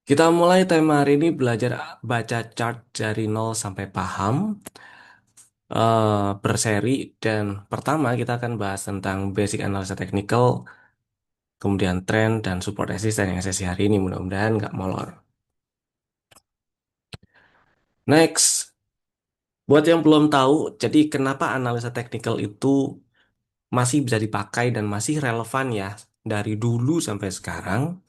Kita mulai tema hari ini belajar baca chart dari nol sampai paham, berseri, dan pertama kita akan bahas tentang basic analisa technical, kemudian tren dan support resistance yang sesi hari ini mudah-mudahan nggak molor. Next, buat yang belum tahu, jadi kenapa analisa technical itu masih bisa dipakai dan masih relevan ya dari dulu sampai sekarang,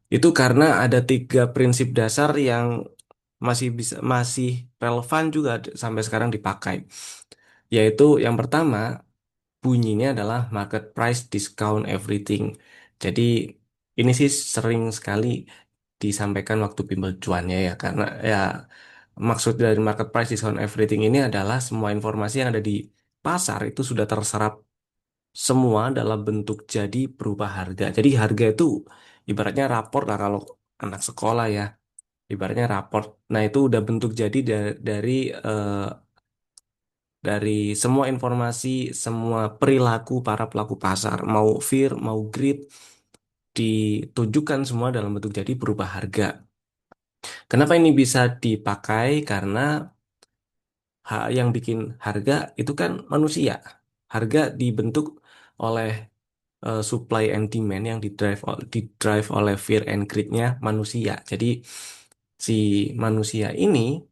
itu karena ada tiga prinsip dasar yang masih relevan juga sampai sekarang dipakai. Yaitu yang pertama, bunyinya adalah market price discount everything. Jadi ini sih sering sekali disampaikan waktu bimbel cuannya ya, karena ya maksud dari market price discount everything ini adalah semua informasi yang ada di pasar itu sudah terserap semua dalam bentuk jadi berupa harga. Jadi harga itu ibaratnya raport lah kalau anak sekolah ya, ibaratnya raport. Nah, itu udah bentuk jadi dari semua informasi, semua perilaku para pelaku pasar, mau fear, mau greed, ditunjukkan semua dalam bentuk jadi berupa harga. Kenapa ini bisa dipakai? Karena yang bikin harga itu kan manusia. Harga dibentuk oleh supply and demand yang di drive oleh fear and greed-nya manusia. Jadi si manusia ini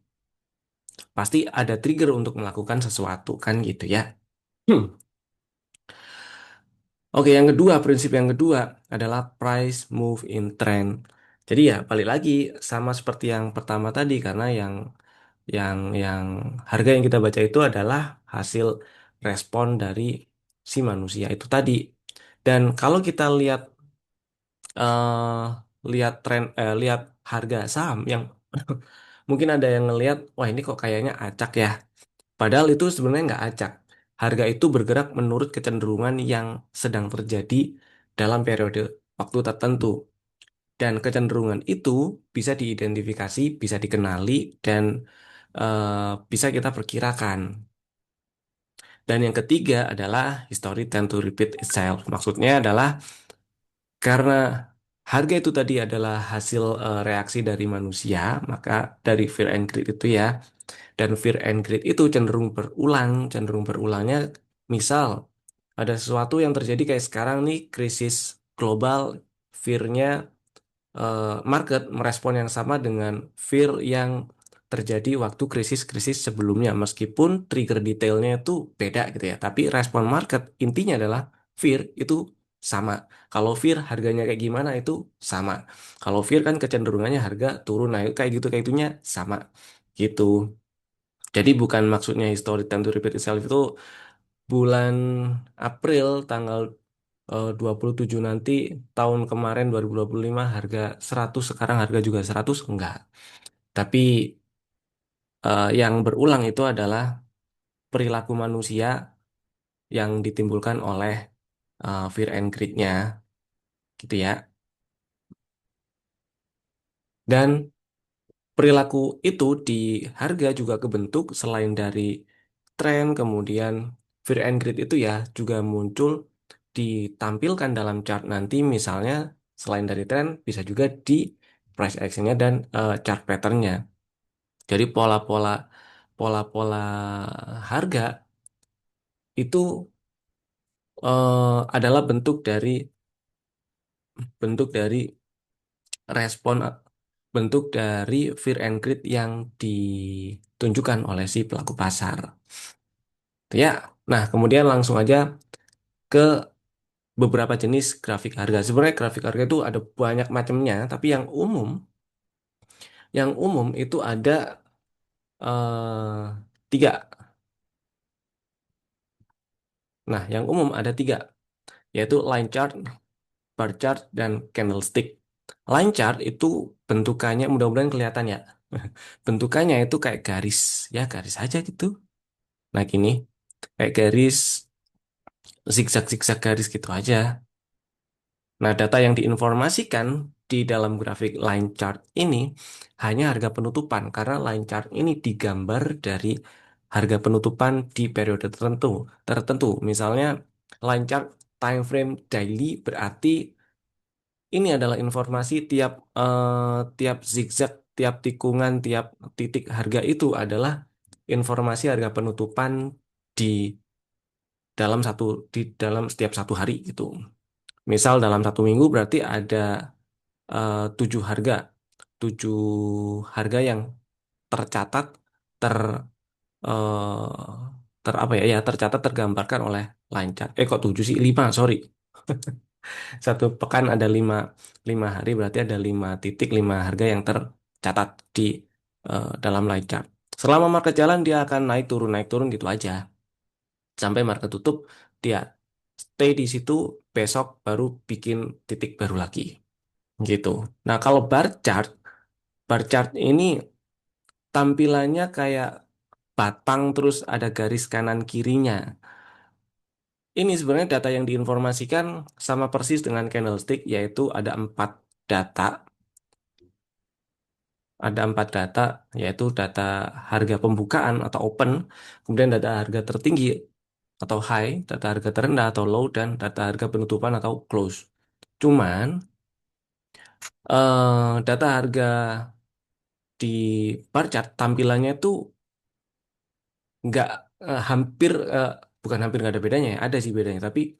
pasti ada trigger untuk melakukan sesuatu kan gitu ya. Hmm. Oke, yang kedua, prinsip yang kedua adalah price move in trend. Jadi ya balik lagi sama seperti yang pertama tadi karena yang harga yang kita baca itu adalah hasil respon dari si manusia itu tadi. Dan kalau kita eh, lihat harga saham yang mungkin ada yang ngelihat, wah ini kok kayaknya acak ya. Padahal itu sebenarnya nggak acak. Harga itu bergerak menurut kecenderungan yang sedang terjadi dalam periode waktu tertentu. Dan kecenderungan itu bisa diidentifikasi, bisa dikenali, dan bisa kita perkirakan. Dan yang ketiga adalah history tend to repeat itself. Maksudnya adalah karena harga itu tadi adalah hasil reaksi dari manusia, maka dari fear and greed itu ya. Dan fear and greed itu cenderung berulangnya. Misal, ada sesuatu yang terjadi kayak sekarang nih, krisis global, fear-nya market merespon yang sama dengan fear yang terjadi waktu krisis-krisis sebelumnya. Meskipun trigger detailnya itu beda gitu ya, tapi respon market intinya adalah fear itu sama. Kalau fear harganya kayak gimana itu sama. Kalau fear kan kecenderungannya harga turun, nah kayak gitunya sama gitu. Jadi bukan maksudnya history time to repeat itself itu bulan April tanggal 27 nanti tahun kemarin 2025 harga 100 sekarang harga juga 100 enggak. Tapi yang berulang itu adalah perilaku manusia yang ditimbulkan oleh fear and greed-nya gitu ya. Dan perilaku itu di harga juga kebentuk selain dari tren, kemudian fear and greed itu ya juga muncul ditampilkan dalam chart nanti misalnya selain dari tren bisa juga di price actionnya dan chart patternnya. Jadi pola-pola harga itu adalah bentuk dari respon bentuk dari fear and greed yang ditunjukkan oleh si pelaku pasar. Ya, nah kemudian langsung aja ke beberapa jenis grafik harga. Sebenarnya grafik harga itu ada banyak macamnya, tapi yang umum itu ada tiga. Nah, yang umum ada tiga, yaitu line chart, bar chart, dan candlestick. Line chart itu bentukannya mudah-mudahan kelihatan ya. Bentukannya itu kayak garis, ya garis aja gitu. Nah, gini, kayak garis zigzag-zigzag garis gitu aja. Nah, data yang diinformasikan di dalam grafik line chart ini hanya harga penutupan karena line chart ini digambar dari harga penutupan di periode tertentu. Tertentu, misalnya line chart time frame daily berarti Ini adalah informasi tiap zigzag, tiap tikungan, tiap titik harga itu adalah informasi harga penutupan di di dalam setiap satu hari gitu. Misal dalam satu minggu berarti ada 7 harga, 7 harga yang tercatat ter eh, ter apa ya, ya tercatat tergambarkan oleh line chart. Kok 7 sih? 5, sorry. Satu pekan ada lima hari berarti ada 5 titik, 5 harga yang tercatat di dalam line chart. Selama market jalan dia akan naik turun gitu aja sampai market tutup, dia stay di situ, besok baru bikin titik baru lagi gitu. Nah, kalau bar chart ini tampilannya kayak batang terus ada garis kanan kirinya. Ini sebenarnya data yang diinformasikan sama persis dengan candlestick, yaitu data, ada 4 data, yaitu data harga pembukaan atau open, kemudian data harga tertinggi atau high, data harga terendah atau low, dan data harga penutupan atau close. Cuman data harga di bar chart tampilannya itu nggak hampir bukan hampir nggak ada bedanya ya, ada sih bedanya, tapi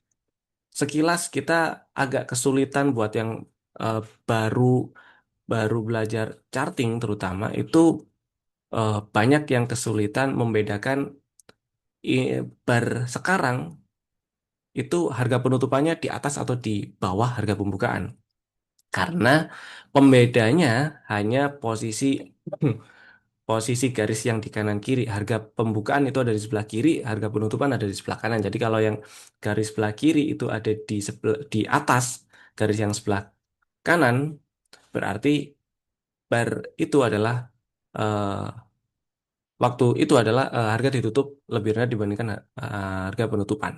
sekilas kita agak kesulitan buat yang eh, baru baru belajar charting terutama itu banyak yang kesulitan membedakan bar sekarang itu harga penutupannya di atas atau di bawah harga pembukaan. Karena pembedanya hanya posisi garis yang di kanan kiri. Harga pembukaan itu ada di sebelah kiri, harga penutupan ada di sebelah kanan. Jadi kalau yang garis sebelah kiri itu ada di atas garis yang sebelah kanan, berarti bar itu adalah eh, waktu itu adalah harga ditutup lebih rendah dibandingkan harga penutupan.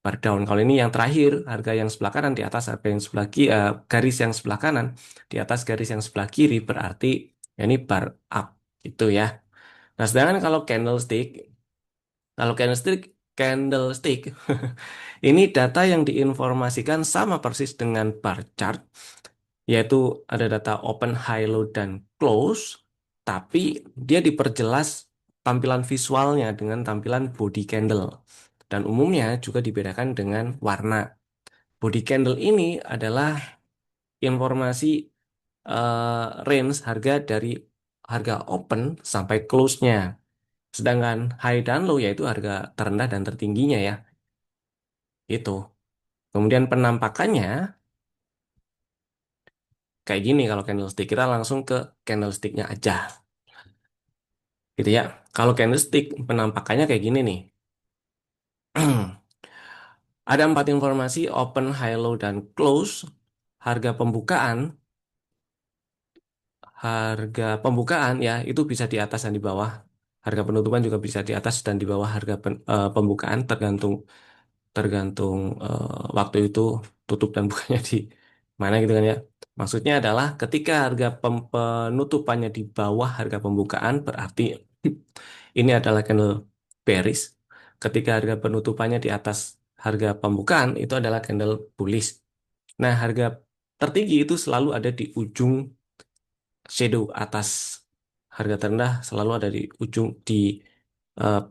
Bar down. Kalau ini yang terakhir, harga yang sebelah kanan di atas harga yang sebelah kiri, garis yang sebelah kanan di atas garis yang sebelah kiri berarti ya ini bar up gitu ya. Nah, sedangkan kalau candlestick ini data yang diinformasikan sama persis dengan bar chart, yaitu ada data open, high, low, dan close, tapi dia diperjelas tampilan visualnya dengan tampilan body candle. Dan umumnya juga dibedakan dengan warna. Body candle ini adalah informasi range harga dari harga open sampai close-nya. Sedangkan high dan low yaitu harga terendah dan tertingginya ya. Itu. Kemudian penampakannya kayak gini kalau candlestick. Kita langsung ke candlesticknya aja. Gitu ya. Kalau candlestick penampakannya kayak gini nih. Ada 4 informasi open, high, low, dan close. Harga pembukaan Harga pembukaan ya itu bisa di atas dan di bawah. Harga penutupan juga bisa di atas dan di bawah harga pembukaan tergantung tergantung waktu itu tutup dan bukanya di mana gitu kan ya. Maksudnya adalah ketika harga penutupannya di bawah harga pembukaan berarti ini adalah candle bearish. Ketika harga penutupannya di atas harga pembukaan itu adalah candle bullish. Nah, harga tertinggi itu selalu ada di ujung shadow atas, harga terendah selalu ada di ujung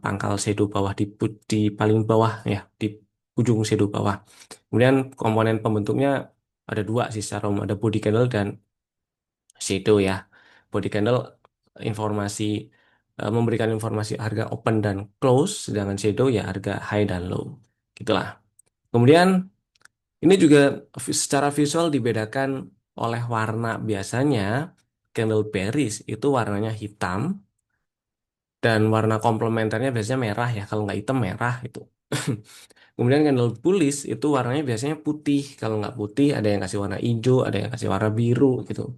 pangkal shadow bawah di paling bawah ya, di ujung shadow bawah. Kemudian komponen pembentuknya ada 2 sih secara umum, ada body candle dan shadow ya. Body candle informasi memberikan informasi harga open dan close, sedangkan shadow ya harga high dan low. Gitulah. Kemudian ini juga secara visual dibedakan oleh warna. Biasanya candle bearish itu warnanya hitam dan warna komplementernya biasanya merah ya. Kalau nggak hitam merah itu. Kemudian candle bullish itu warnanya biasanya putih. Kalau nggak putih ada yang kasih warna hijau, ada yang kasih warna biru gitu.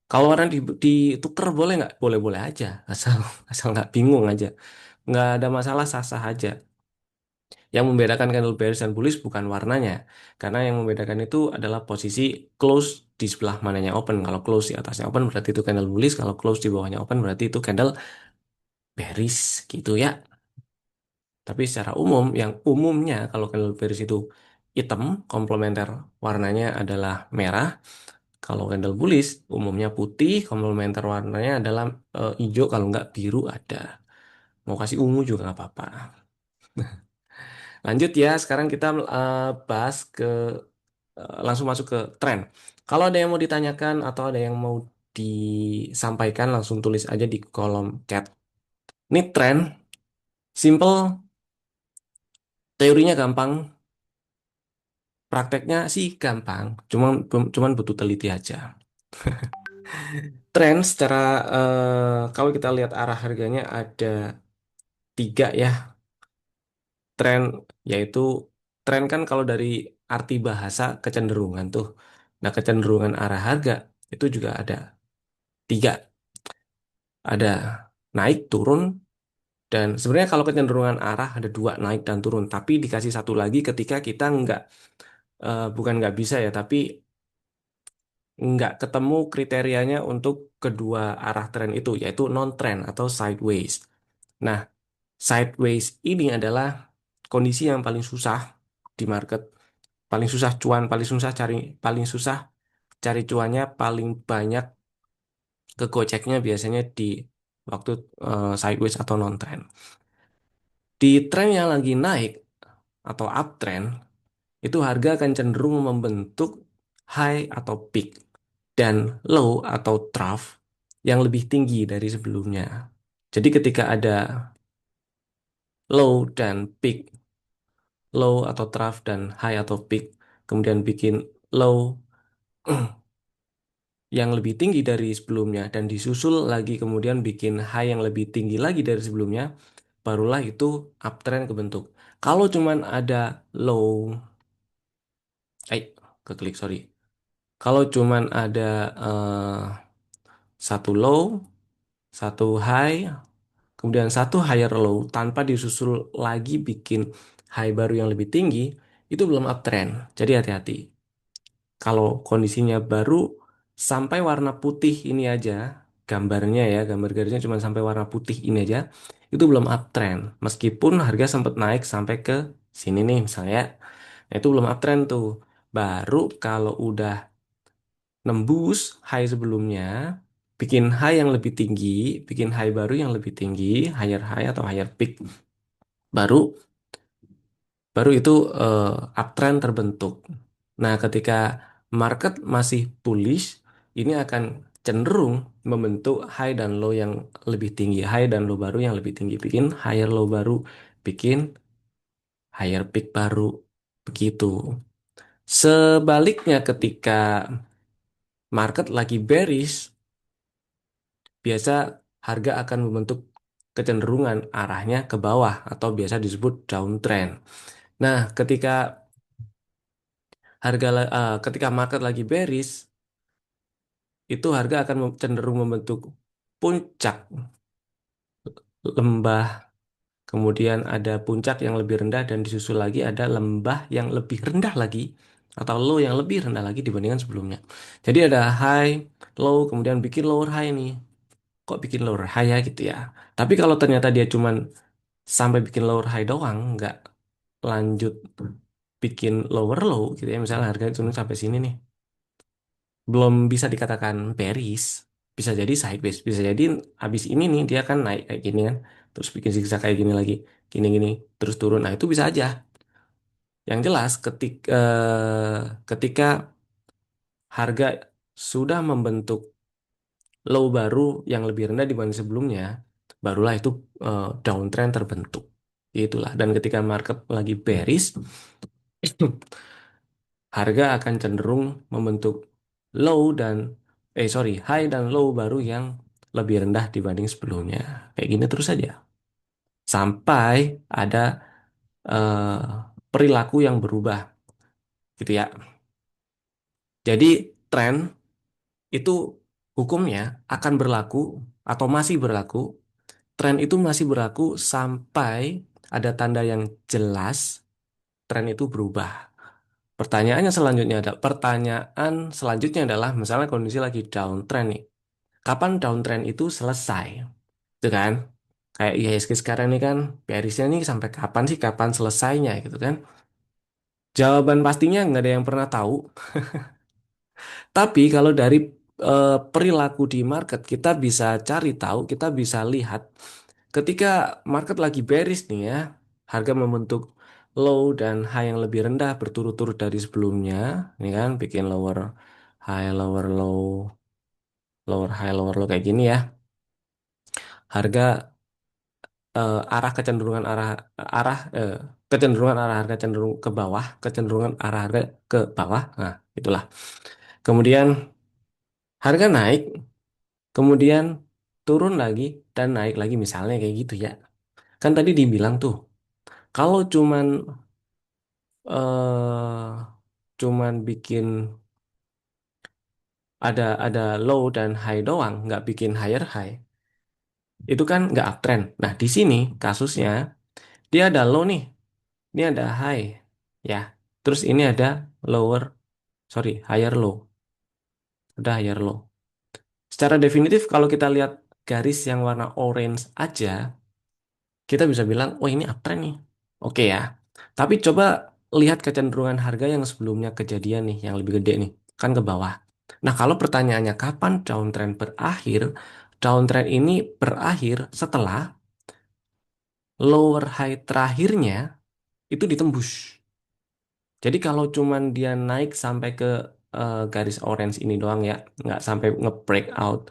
Kalau warna ditukar boleh nggak? Boleh-boleh aja. Asal asal nggak bingung aja. Nggak ada masalah, sah-sah aja. Yang membedakan candle bearish dan bullish bukan warnanya, karena yang membedakan itu adalah posisi close di sebelah mananya open. Kalau close di atasnya open berarti itu candle bullish, kalau close di bawahnya open berarti itu candle bearish gitu ya. Tapi secara umum, yang umumnya kalau candle bearish itu hitam, komplementer warnanya adalah merah. Kalau candle bullish umumnya putih, komplementer warnanya adalah hijau, kalau nggak biru ada. Mau kasih ungu juga nggak apa-apa. Lanjut ya, sekarang kita bahas langsung masuk ke tren. Kalau ada yang mau ditanyakan atau ada yang mau disampaikan, langsung tulis aja di kolom chat. Ini tren, simple, teorinya gampang, prakteknya sih gampang, cuman butuh teliti aja. Tren secara kalau kita lihat arah harganya ada tiga ya. Tren yaitu tren kan kalau dari arti bahasa kecenderungan tuh. Nah, kecenderungan arah harga itu juga ada tiga. Ada naik, turun, dan sebenarnya kalau kecenderungan arah ada dua, naik dan turun. Tapi dikasih satu lagi ketika kita nggak, bukan nggak bisa ya, tapi nggak ketemu kriterianya untuk kedua arah tren itu, yaitu non-trend atau sideways. Nah, sideways ini adalah kondisi yang paling susah di market, paling susah cuan, paling susah cari cuannya, paling banyak kegoceknya biasanya di waktu sideways atau non-trend. Di tren yang lagi naik atau uptrend, itu harga akan cenderung membentuk high atau peak dan low atau trough yang lebih tinggi dari sebelumnya. Jadi ketika ada low dan peak, low atau trough dan high atau peak, kemudian bikin low yang lebih tinggi dari sebelumnya dan disusul lagi kemudian bikin high yang lebih tinggi lagi dari sebelumnya, barulah itu uptrend kebentuk. Kalau cuman ada low, eh, keklik sorry. Kalau cuman ada satu low, satu high, kemudian satu higher low tanpa disusul lagi bikin high baru yang lebih tinggi, itu belum uptrend. Jadi hati-hati. Kalau kondisinya baru sampai warna putih ini aja, gambarnya ya, gambar garisnya cuma sampai warna putih ini aja, itu belum uptrend. Meskipun harga sempat naik sampai ke sini nih misalnya, nah itu belum uptrend tuh. Baru kalau udah nembus high sebelumnya, bikin high yang lebih tinggi, bikin high baru yang lebih tinggi, higher high atau higher peak, baru baru itu uptrend terbentuk. Nah, ketika market masih bullish, ini akan cenderung membentuk high dan low yang lebih tinggi, high dan low baru yang lebih tinggi, bikin higher low baru, bikin higher peak baru, begitu. Sebaliknya ketika market lagi bearish, biasa harga akan membentuk kecenderungan arahnya ke bawah atau biasa disebut downtrend. Nah, ketika market lagi bearish, itu harga akan cenderung membentuk puncak lembah, kemudian ada puncak yang lebih rendah dan disusul lagi ada lembah yang lebih rendah lagi atau low yang lebih rendah lagi dibandingkan sebelumnya. Jadi ada high, low, kemudian bikin lower high nih. Kok bikin lower high ya gitu ya. Tapi kalau ternyata dia cuman sampai bikin lower high doang, nggak lanjut bikin lower low gitu ya. Misalnya harga cuma sampai sini nih, belum bisa dikatakan bearish, bisa jadi sideways, bisa jadi habis ini nih dia kan naik kayak gini kan, terus bikin zigzag kayak gini lagi, gini-gini, terus turun. Nah itu bisa aja. Yang jelas ketika harga sudah membentuk low baru yang lebih rendah dibanding sebelumnya, barulah itu downtrend terbentuk. Itulah. Dan ketika market lagi bearish, harga akan cenderung membentuk low dan high dan low baru yang lebih rendah dibanding sebelumnya. Kayak gini terus saja sampai ada eh, perilaku yang berubah gitu ya. Jadi tren itu hukumnya akan berlaku atau masih berlaku. Tren itu masih berlaku sampai ada tanda yang jelas tren itu berubah. Pertanyaan selanjutnya adalah misalnya kondisi lagi downtrend nih. Kapan downtrend itu selesai? Itu kan? Kayak IHSG sekarang ini kan bearish-nya nih sampai kapan sih? Kapan selesainya gitu kan? Jawaban pastinya nggak ada yang pernah tahu. Tapi kalau dari perilaku di market, kita bisa cari tahu, kita bisa lihat ketika market lagi bearish nih ya, harga membentuk low dan high yang lebih rendah berturut-turut dari sebelumnya, ini kan bikin lower high, lower low, lower high, lower low kayak gini ya. Harga arah kecenderungan arah arah kecenderungan arah harga cenderung ke bawah, kecenderungan arah harga ke bawah. Nah, itulah. Kemudian harga naik, kemudian turun lagi dan naik lagi misalnya kayak gitu ya. Kan tadi dibilang tuh, kalau cuman bikin ada low dan high doang, nggak bikin higher high, itu kan nggak uptrend. Nah, di sini kasusnya dia ada low nih, ini ada high, ya. Terus ini ada lower, sorry, higher low, udah higher low. Secara definitif kalau kita lihat garis yang warna orange aja, kita bisa bilang, oh ini uptrend nih. Oke ya. Tapi coba lihat kecenderungan harga yang sebelumnya kejadian nih, yang lebih gede nih, kan ke bawah. Nah, kalau pertanyaannya kapan downtrend berakhir? Downtrend ini berakhir setelah lower high terakhirnya itu ditembus. Jadi kalau cuman dia naik sampai ke garis orange ini doang ya, nggak sampai nge-break out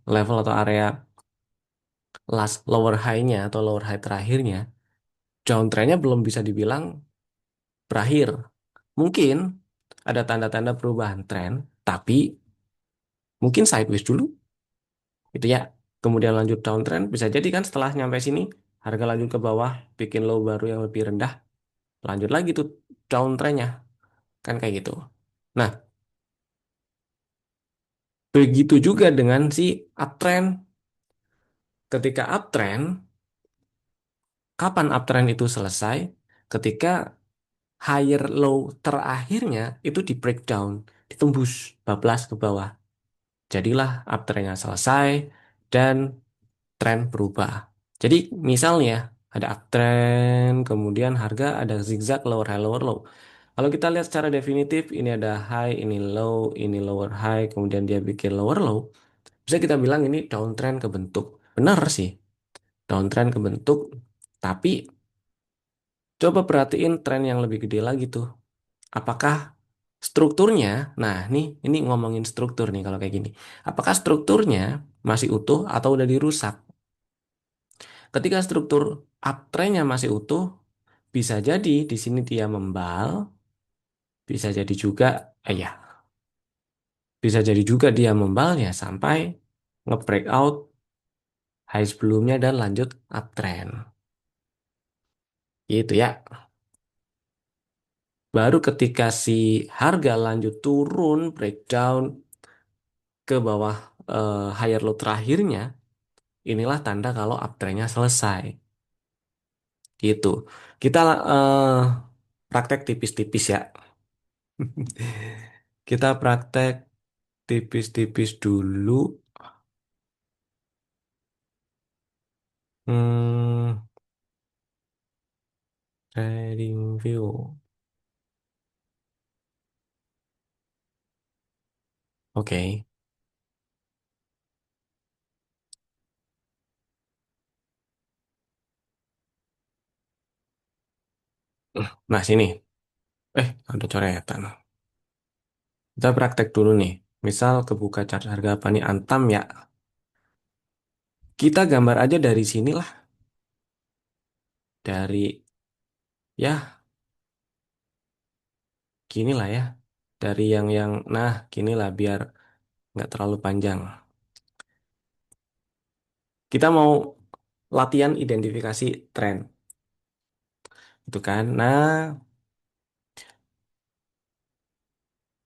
level atau area last lower high-nya atau lower high terakhirnya, downtrend-nya belum bisa dibilang berakhir. Mungkin ada tanda-tanda perubahan tren, tapi mungkin sideways dulu, gitu ya. Kemudian lanjut downtrend, bisa jadi kan setelah nyampe sini, harga lanjut ke bawah, bikin low baru yang lebih rendah, lanjut lagi tuh downtrend-nya, kan kayak gitu. Nah, begitu juga dengan si uptrend. Ketika uptrend, kapan uptrend itu selesai? Ketika higher low terakhirnya itu di breakdown, ditembus bablas ke bawah. Jadilah uptrendnya selesai dan tren berubah. Jadi misalnya ada uptrend, kemudian harga ada zigzag lower high lower low. Kalau kita lihat secara definitif, ini ada high, ini low, ini lower high, kemudian dia bikin lower low. Bisa kita bilang ini downtrend kebentuk. Benar sih, downtrend kebentuk. Tapi coba perhatiin tren yang lebih gede lagi tuh. Apakah strukturnya, nah ini ngomongin struktur nih kalau kayak gini. Apakah strukturnya masih utuh atau udah dirusak? Ketika struktur uptrendnya masih utuh, bisa jadi di sini dia membal, bisa jadi juga, ya, bisa jadi juga dia membalnya sampai nge-breakout high sebelumnya dan lanjut uptrend. Gitu ya. Baru ketika si harga lanjut turun, breakdown ke bawah higher low terakhirnya, inilah tanda kalau uptrendnya selesai. Gitu. Kita praktek tipis-tipis ya. Kita praktek tipis-tipis dulu. Hmm, trading view. Oke. Nah, sini. Ada coretan. Kita praktek dulu nih. Misal kebuka chart harga apa nih? Antam ya. Kita gambar aja dari sinilah. Dari, ya, gini lah ya. Dari nah, gini lah biar nggak terlalu panjang. Kita mau latihan identifikasi tren. Itu kan. Nah,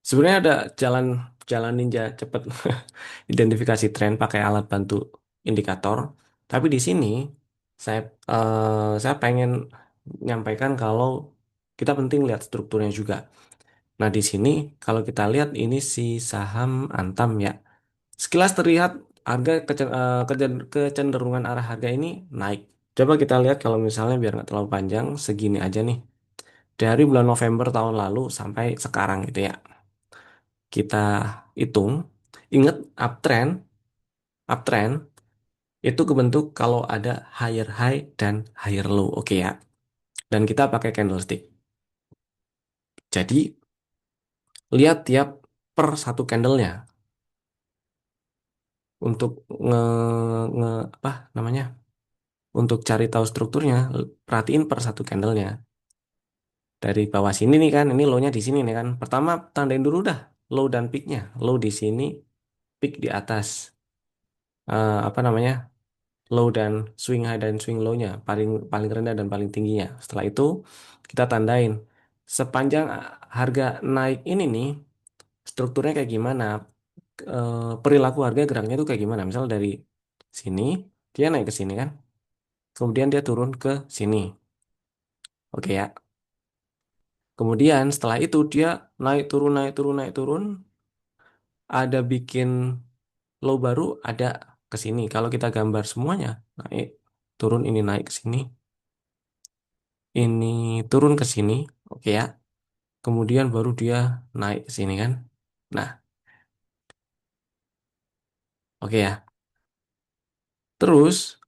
sebenarnya ada jalan jalan ninja cepet identifikasi tren pakai alat bantu indikator. Tapi di sini saya saya pengen nyampaikan kalau kita penting lihat strukturnya juga. Nah, di sini kalau kita lihat ini si saham Antam ya. Sekilas terlihat kecenderungan arah harga ini naik. Coba kita lihat kalau misalnya biar nggak terlalu panjang segini aja nih. dari bulan November tahun lalu sampai sekarang gitu ya. Kita hitung, ingat uptrend, uptrend itu kebentuk kalau ada higher high dan higher low, oke ya. Dan kita pakai candlestick. Jadi lihat tiap per satu candlenya untuk nge, nge apa namanya? Untuk cari tahu strukturnya, perhatiin per satu candlenya. Dari bawah sini nih kan, ini low-nya di sini nih kan. Pertama tandain dulu dah low dan peak-nya. Low di sini, peak di atas. Apa namanya? Low dan swing high dan swing low-nya, paling paling rendah dan paling tingginya. Setelah itu kita tandain sepanjang harga naik ini nih, strukturnya kayak gimana? Perilaku harga geraknya tuh kayak gimana? Misal dari sini dia naik ke sini kan, kemudian dia turun ke sini. Oke ya. Kemudian setelah itu dia naik turun naik turun naik turun, ada bikin low baru, ada ke sini. Kalau kita gambar semuanya, naik turun ini naik ke sini, ini turun ke sini, oke ya. Kemudian baru dia naik ke sini kan. Nah, oke ya. Terus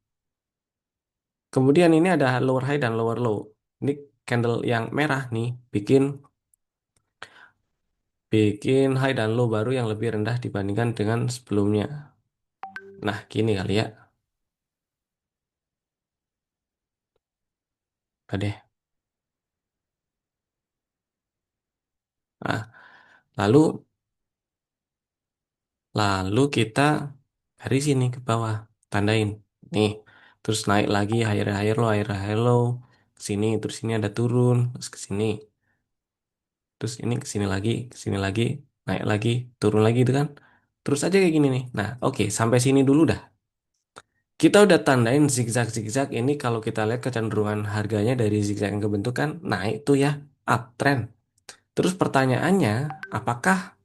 kemudian ini ada lower high dan lower low. Ini candle yang merah nih bikin bikin high dan low baru yang lebih rendah dibandingkan dengan sebelumnya. Nah, gini kali ya. Oke. Nah, lalu lalu kita dari sini ke bawah tandain. Nih, terus naik lagi higher higher low higher higher low ke sini, terus ini ada turun, terus ke sini. Terus ini ke sini lagi, naik lagi, turun lagi itu kan. Terus aja kayak gini nih. Nah, oke, sampai sini dulu dah. Kita udah tandain zigzag-zigzag ini kalau kita lihat kecenderungan harganya dari zigzag yang kebentuk kan naik tuh ya, uptrend. Terus pertanyaannya, apakah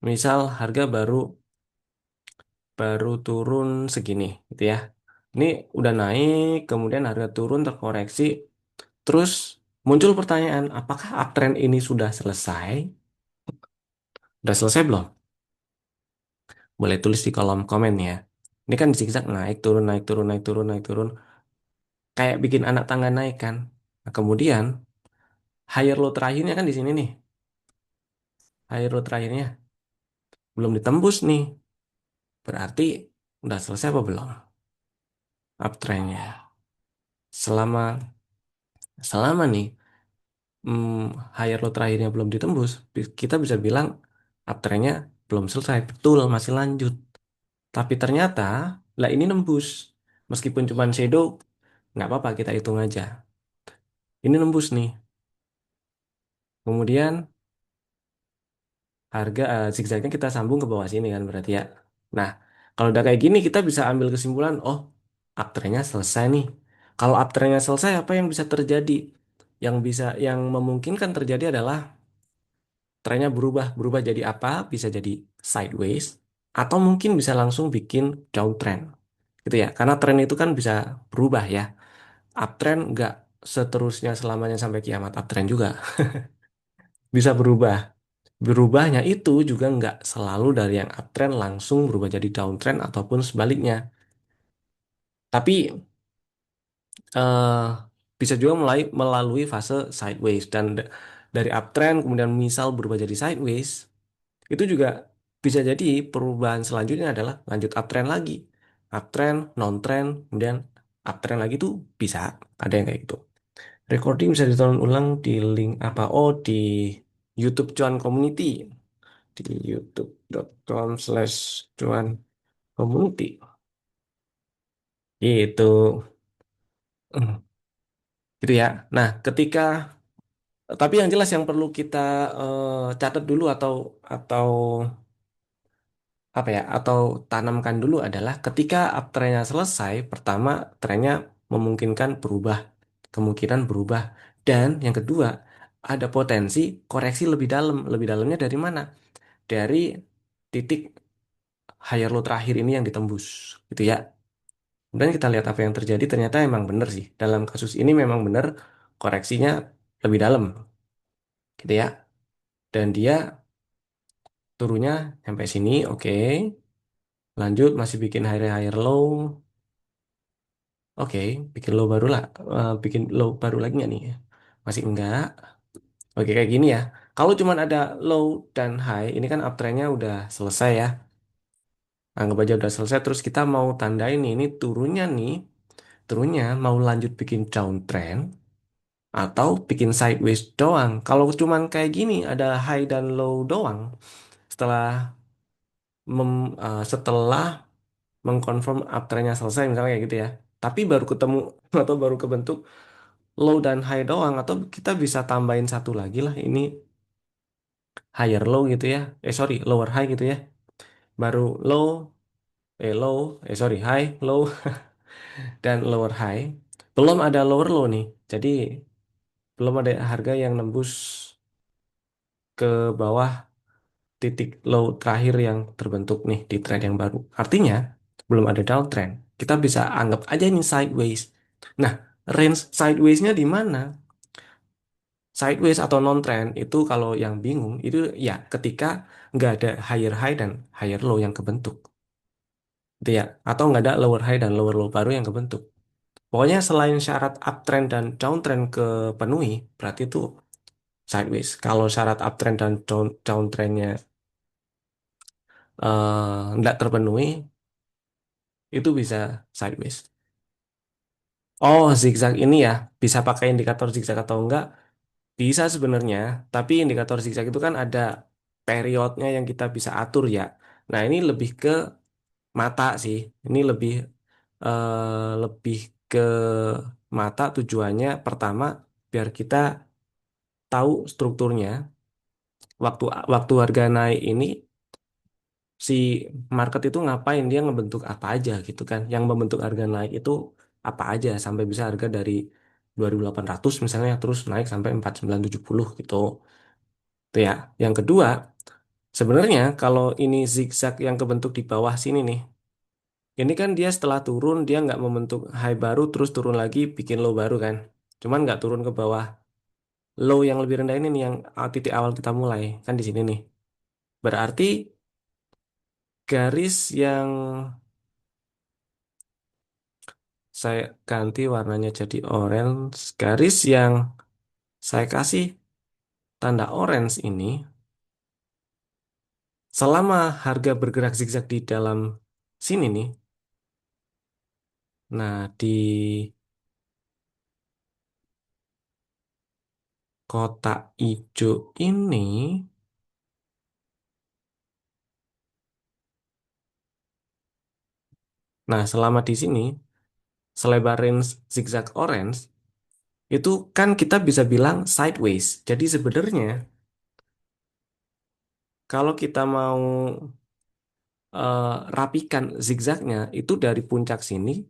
misal harga baru baru turun segini gitu ya. Ini udah naik, kemudian harga turun terkoreksi, terus muncul pertanyaan, apakah uptrend ini sudah selesai? Udah selesai belum? Boleh tulis di kolom komen ya. Ini kan zigzag naik turun naik turun naik turun naik turun kayak bikin anak tangga naik kan. Nah, kemudian higher low terakhirnya kan di sini nih. Higher low terakhirnya belum ditembus nih. Berarti udah selesai apa belum? Uptrendnya. Selama selama nih higher low terakhirnya belum ditembus, kita bisa bilang uptrendnya belum selesai. Betul, masih lanjut. Tapi ternyata lah ini nembus. Meskipun cuma shadow, nggak apa-apa kita hitung aja. Ini nembus nih. Kemudian harga zigzagnya kita sambung ke bawah sini kan berarti ya. Nah, kalau udah kayak gini kita bisa ambil kesimpulan, oh, uptrendnya selesai nih. Kalau uptrendnya selesai, apa yang bisa terjadi? Yang memungkinkan terjadi adalah trennya berubah jadi apa? Bisa jadi sideways atau mungkin bisa langsung bikin downtrend. Gitu ya. Karena tren itu kan bisa berubah ya. Uptrend nggak seterusnya selamanya sampai kiamat uptrend juga. Bisa berubah. Berubahnya itu juga nggak selalu dari yang uptrend langsung berubah jadi downtrend ataupun sebaliknya. Tapi eh, bisa juga mulai melalui fase sideways dan dari uptrend kemudian misal berubah jadi sideways itu juga bisa jadi perubahan selanjutnya adalah lanjut uptrend lagi. Uptrend, non-trend, kemudian uptrend lagi tuh bisa ada yang kayak gitu. Recording bisa ditonton ulang di link apa? Oh, di YouTube Cuan Community di youtube.com/cuan community gitu. Gitu ya. Nah, tapi yang jelas yang perlu kita catat dulu atau apa ya atau tanamkan dulu adalah ketika uptrendnya selesai, pertama trennya memungkinkan berubah, kemungkinan berubah, dan yang kedua ada potensi koreksi lebih dalam. Lebih dalamnya dari mana? Dari titik higher low terakhir ini yang ditembus, gitu ya. Kemudian kita lihat apa yang terjadi, ternyata emang bener sih. Dalam kasus ini memang bener koreksinya lebih dalam, gitu ya. Dan dia turunnya sampai sini, oke. Lanjut masih bikin higher higher low, oke. Bikin low baru lah, bikin low baru lagi nggak nih? Masih enggak. Oke kayak gini ya. Kalau cuman ada low dan high, ini kan uptrendnya udah selesai ya. Anggap aja udah selesai. Terus kita mau tandain nih, ini turunnya nih, turunnya mau lanjut bikin downtrend atau bikin sideways doang. Kalau cuman kayak gini ada high dan low doang setelah setelah mengkonfirm uptrendnya selesai misalnya kayak gitu ya. Tapi baru ketemu atau baru kebentuk low dan high doang atau kita bisa tambahin satu lagi lah ini higher low gitu ya. Sorry, lower high gitu ya. Baru low low sorry high low dan lower high. Belum ada lower low nih. Jadi belum ada harga yang nembus ke bawah titik low terakhir yang terbentuk nih di trend yang baru. Artinya, belum ada downtrend. Kita bisa anggap aja ini sideways. Nah, range sideways-nya di mana? Sideways atau non-trend itu kalau yang bingung, itu ya ketika nggak ada higher high dan higher low yang kebentuk. Gitu ya. Atau nggak ada lower high dan lower low baru yang kebentuk. Pokoknya selain syarat uptrend dan downtrend kepenuhi, berarti itu sideways. Kalau syarat uptrend dan downtrendnya nggak terpenuhi, itu bisa sideways. Oh, zigzag ini ya, bisa pakai indikator zigzag atau enggak? Bisa sebenarnya, tapi indikator zigzag itu kan ada periodnya yang kita bisa atur ya. Nah, ini lebih ke mata sih. Ini lebih ke mata tujuannya pertama biar kita tahu strukturnya. Waktu waktu harga naik ini si market itu ngapain dia ngebentuk apa aja gitu kan. Yang membentuk harga naik itu apa aja sampai bisa harga dari 2.800 misalnya terus naik sampai 4.970 gitu. Itu ya. Yang kedua, sebenarnya kalau ini zigzag yang kebentuk di bawah sini nih. Ini kan dia setelah turun dia nggak membentuk high baru terus turun lagi bikin low baru kan. Cuman nggak turun ke bawah low yang lebih rendah ini nih yang titik awal kita mulai kan di sini nih. Berarti garis yang saya ganti warnanya jadi orange. Garis yang saya kasih tanda orange ini, selama harga bergerak zigzag di dalam sini nih, nah di kotak hijau ini, nah selama di sini, selebar range zigzag orange, itu kan kita bisa bilang sideways. Jadi sebenarnya kalau kita mau rapikan zigzagnya, itu dari puncak sini,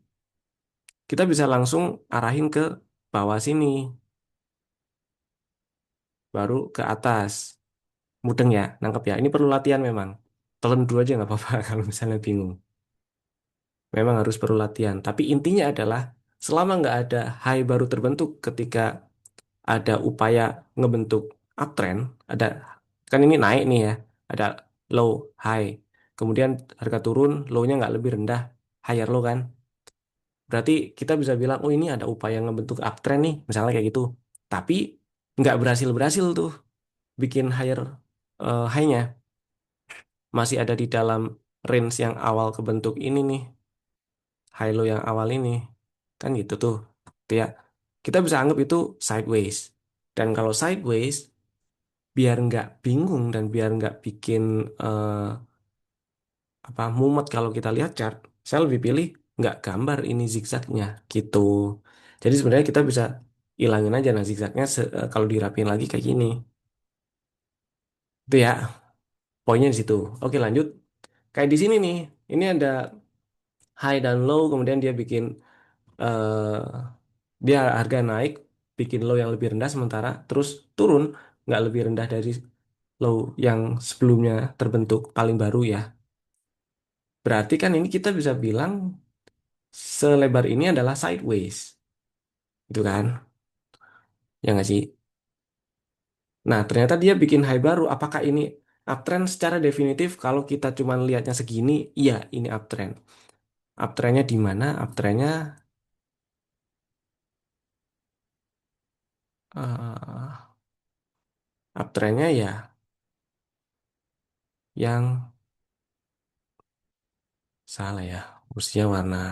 kita bisa langsung arahin ke bawah sini, baru ke atas. Mudeng ya, nangkep ya. Ini perlu latihan memang. Telan dulu aja nggak apa-apa kalau misalnya bingung. Memang harus perlu latihan. Tapi intinya adalah selama nggak ada high baru terbentuk ketika ada upaya ngebentuk uptrend, ada kan ini naik nih ya, ada low, high. Kemudian harga turun, low-nya nggak lebih rendah, higher low kan. Berarti kita bisa bilang, oh ini ada upaya ngebentuk uptrend nih, misalnya kayak gitu. Tapi nggak berhasil-berhasil tuh bikin higher high-nya. Masih ada di dalam range yang awal kebentuk ini nih, high low yang awal ini. Kan gitu tuh. Tuh ya. Kita bisa anggap itu sideways. Dan kalau sideways, biar nggak bingung dan biar nggak bikin apa mumet kalau kita lihat chart, saya lebih pilih nggak gambar ini zigzagnya gitu. Jadi sebenarnya kita bisa ilangin aja nah zigzagnya kalau dirapiin lagi kayak gini. Itu ya, poinnya di situ. Oke lanjut. Kayak di sini nih, ini ada high dan low, kemudian dia bikin dia harga naik, bikin low yang lebih rendah sementara terus turun nggak lebih rendah dari low yang sebelumnya terbentuk paling baru ya. Berarti kan ini kita bisa bilang selebar ini adalah sideways, itu kan? Ya nggak sih? Nah, ternyata dia bikin high baru. Apakah ini uptrend secara definitif? Kalau kita cuma lihatnya segini, iya ini uptrend. Uptrendnya di mana? Eh, uptrendnya ya yang salah ya. Mestinya warna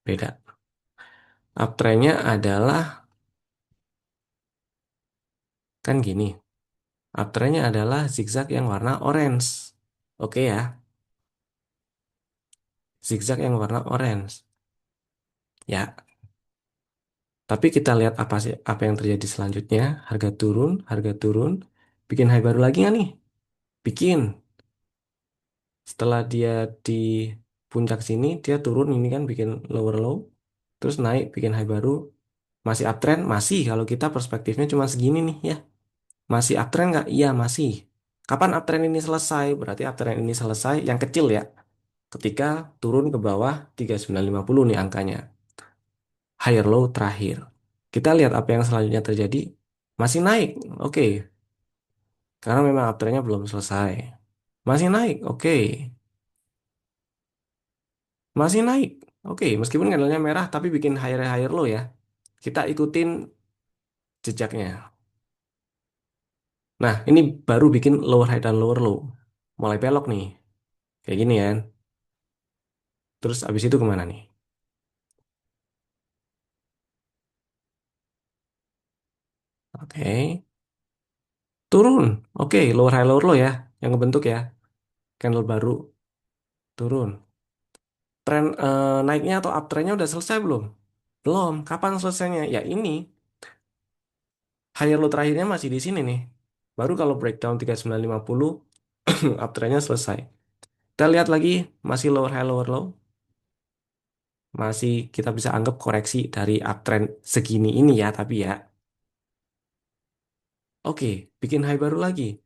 beda. Uptrendnya adalah kan gini. Uptrendnya adalah zigzag yang warna orange. Oke ya, zigzag yang warna orange. Ya, tapi kita lihat apa sih apa yang terjadi selanjutnya. Harga turun, bikin high baru lagi nggak nih? Bikin. Setelah dia di puncak sini, dia turun ini kan bikin lower low, terus naik bikin high baru. Masih uptrend? Masih. Kalau kita perspektifnya cuma segini nih ya. Masih uptrend nggak? Iya masih. Kapan uptrend ini selesai? Berarti uptrend ini selesai yang kecil ya. Ketika turun ke bawah 3950 nih angkanya. Higher low terakhir. Kita lihat apa yang selanjutnya terjadi. Masih naik. Oke. Karena memang uptrendnya belum selesai. Masih naik. Oke. Masih naik. Oke, meskipun candlenya merah tapi bikin higher low ya. Kita ikutin jejaknya. Nah, ini baru bikin lower high dan lower low. Mulai belok nih. Kayak gini kan. Terus abis itu kemana nih? Oke. Turun. Oke, lower high lower low ya. Yang ngebentuk ya. Candle baru turun. Tren naiknya atau uptrendnya udah selesai belum? Belum. Kapan selesainya? Ya ini. Higher low terakhirnya masih di sini nih. Baru kalau breakdown 3950 uptrendnya selesai. Kita lihat lagi masih lower high lower low. Masih kita bisa anggap koreksi dari uptrend segini ini ya, tapi ya. Oke, bikin high baru lagi.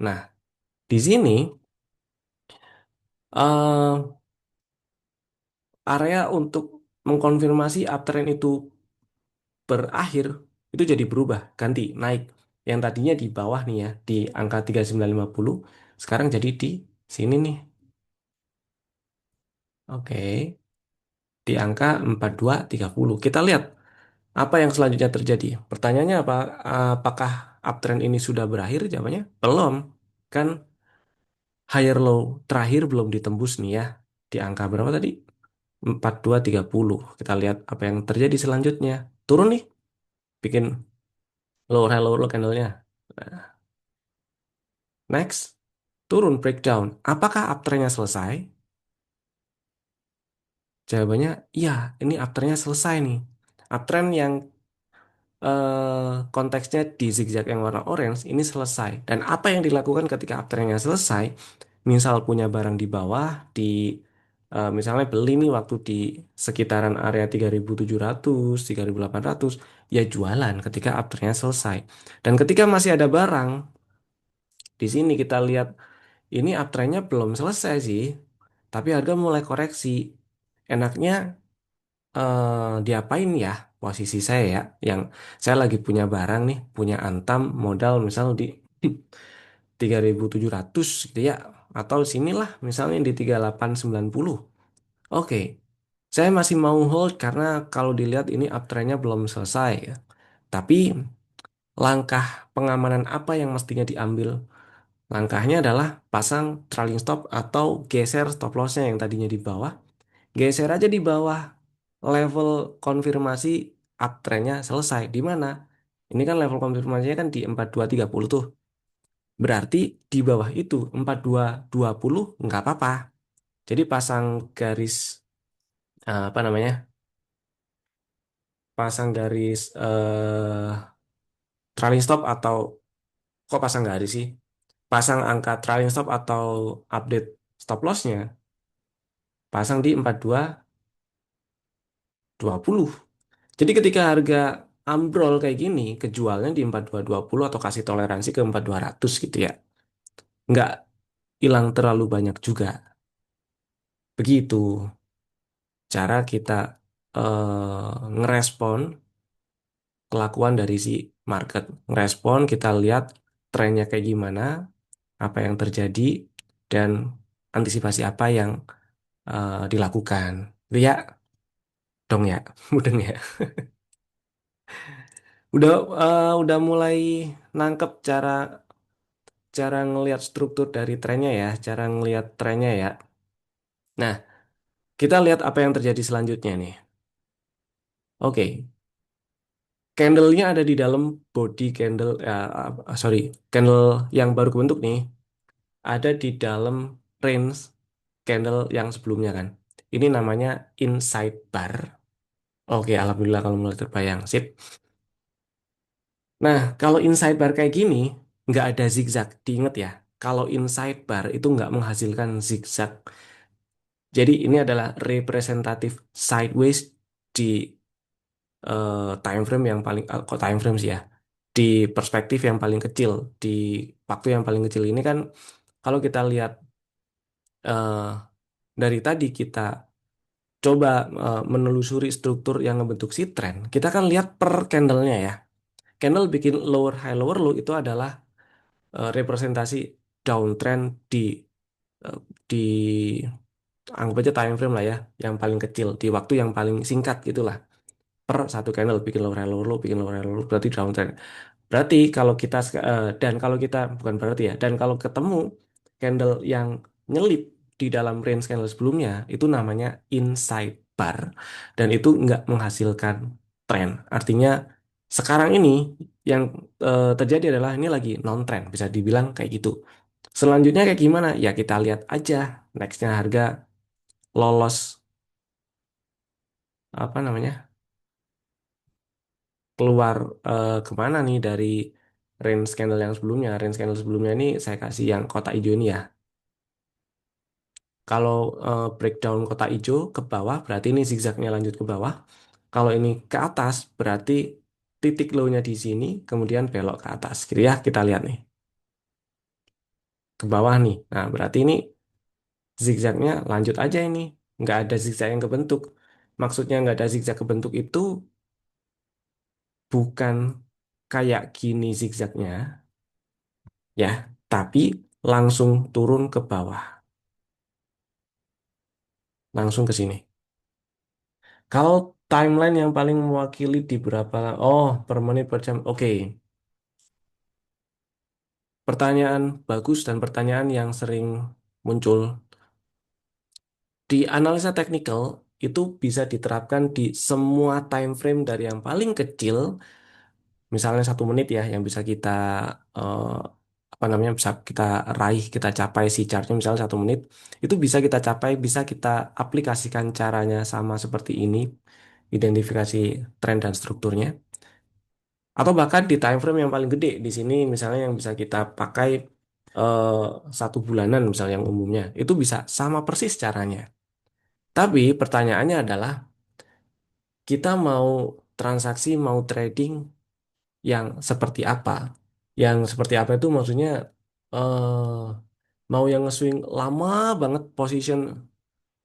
Nah, di sini eh area untuk mengkonfirmasi uptrend itu berakhir itu jadi berubah, ganti naik. Yang tadinya di bawah nih ya, di angka 3950 sekarang jadi di sini nih. Oke, di angka 4230. Kita lihat apa yang selanjutnya terjadi. Pertanyaannya apa? Apakah uptrend ini sudah berakhir? Jawabannya belum. Kan higher low terakhir belum ditembus nih ya. Di angka berapa tadi? 4230. Kita lihat apa yang terjadi selanjutnya. Turun nih, bikin lower low candlenya. Nah, next, turun breakdown. Apakah uptrendnya selesai? Jawabannya iya, ini uptrendnya selesai nih. Uptrend yang konteksnya di zigzag yang warna orange ini selesai. Dan apa yang dilakukan ketika uptrendnya selesai? Misal punya barang di bawah, misalnya beli nih waktu di sekitaran area 3700, 3800, ya jualan ketika uptrendnya selesai. Dan ketika masih ada barang, di sini kita lihat ini uptrendnya belum selesai sih, tapi harga mulai koreksi. Enaknya diapain ya posisi saya ya, yang saya lagi punya barang nih, punya Antam modal misal di 3700 gitu ya, atau sinilah misalnya di 3890. Oke, saya masih mau hold karena kalau dilihat ini uptrendnya belum selesai ya. Tapi langkah pengamanan apa yang mestinya diambil? Langkahnya adalah pasang trailing stop atau geser stop lossnya yang tadinya di bawah. Geser aja di bawah level konfirmasi uptrendnya selesai. Di mana? Ini kan level konfirmasinya kan di 4230 tuh. Berarti di bawah itu 4220 nggak apa-apa. Jadi pasang garis apa namanya? Pasang garis trailing stop atau kok pasang garis sih? Pasang angka trailing stop atau update stop lossnya pasang di 4220. Jadi ketika harga ambrol kayak gini, kejualnya di 4220 atau kasih toleransi ke 4200 gitu ya. Nggak hilang terlalu banyak juga. Begitu cara kita ngerespon kelakuan dari si market. Ngerespon, kita lihat trennya kayak gimana, apa yang terjadi, dan antisipasi apa yang dilakukan. Itu ya, dong ya, mudeng ya. Udah udah mulai nangkep cara cara ngelihat struktur dari trennya ya, cara ngelihat trennya ya. Nah, kita lihat apa yang terjadi selanjutnya nih. Oke, candle-nya ada di dalam body candle, sorry, candle yang baru kebentuk nih, ada di dalam range candle yang sebelumnya kan. Ini namanya inside bar. Oke, alhamdulillah kalau mulai terbayang. Sip. Nah, kalau inside bar kayak gini, nggak ada zigzag. Diingat ya, kalau inside bar itu nggak menghasilkan zigzag. Jadi ini adalah representatif sideways di time frame yang paling, kok time frame sih ya, di perspektif yang paling kecil, di waktu yang paling kecil ini kan, kalau kita lihat eh, dari tadi kita coba menelusuri struktur yang membentuk si tren, kita kan lihat per candlenya ya. Candle bikin lower high lower low itu adalah representasi downtrend eh, di anggap aja time frame lah ya, yang paling kecil di waktu yang paling singkat gitulah. Per satu candle bikin lower high lower low, bikin lower high lower low, berarti downtrend. Berarti kalau kita dan kalau kita bukan berarti ya, dan kalau ketemu candle yang nyelip di dalam range candle sebelumnya, itu namanya inside bar, dan itu nggak menghasilkan tren. Artinya sekarang ini yang terjadi adalah ini lagi non trend, bisa dibilang kayak gitu. Selanjutnya kayak gimana? Ya kita lihat aja nextnya harga lolos apa namanya, keluar kemana nih dari range candle yang sebelumnya. Range candle sebelumnya ini saya kasih yang kotak hijau ini ya. Kalau breakdown kotak hijau ke bawah berarti ini zigzagnya lanjut ke bawah. Kalau ini ke atas berarti titik low-nya di sini kemudian belok ke atas. Gitu ya, kita lihat nih ke bawah nih. Nah berarti ini zigzagnya lanjut aja ini. Nggak ada zigzag yang kebentuk. Maksudnya nggak ada zigzag kebentuk itu bukan kayak gini zigzagnya ya, tapi langsung turun ke bawah, langsung ke sini. Kalau timeline yang paling mewakili di berapa, oh per menit per jam, oke. Pertanyaan bagus dan pertanyaan yang sering muncul di analisa teknikal itu bisa diterapkan di semua time frame dari yang paling kecil, misalnya 1 menit ya, yang bisa kita eh, apa namanya, bisa kita raih, kita capai si chartnya misalnya 1 menit, itu bisa kita capai, bisa kita aplikasikan caranya sama seperti ini, identifikasi tren dan strukturnya, atau bahkan di time frame yang paling gede di sini misalnya yang bisa kita pakai eh, 1 bulanan misalnya yang umumnya, itu bisa sama persis caranya. Tapi pertanyaannya adalah kita mau transaksi, mau trading yang seperti apa? Yang seperti apa itu maksudnya mau yang nge-swing lama banget, position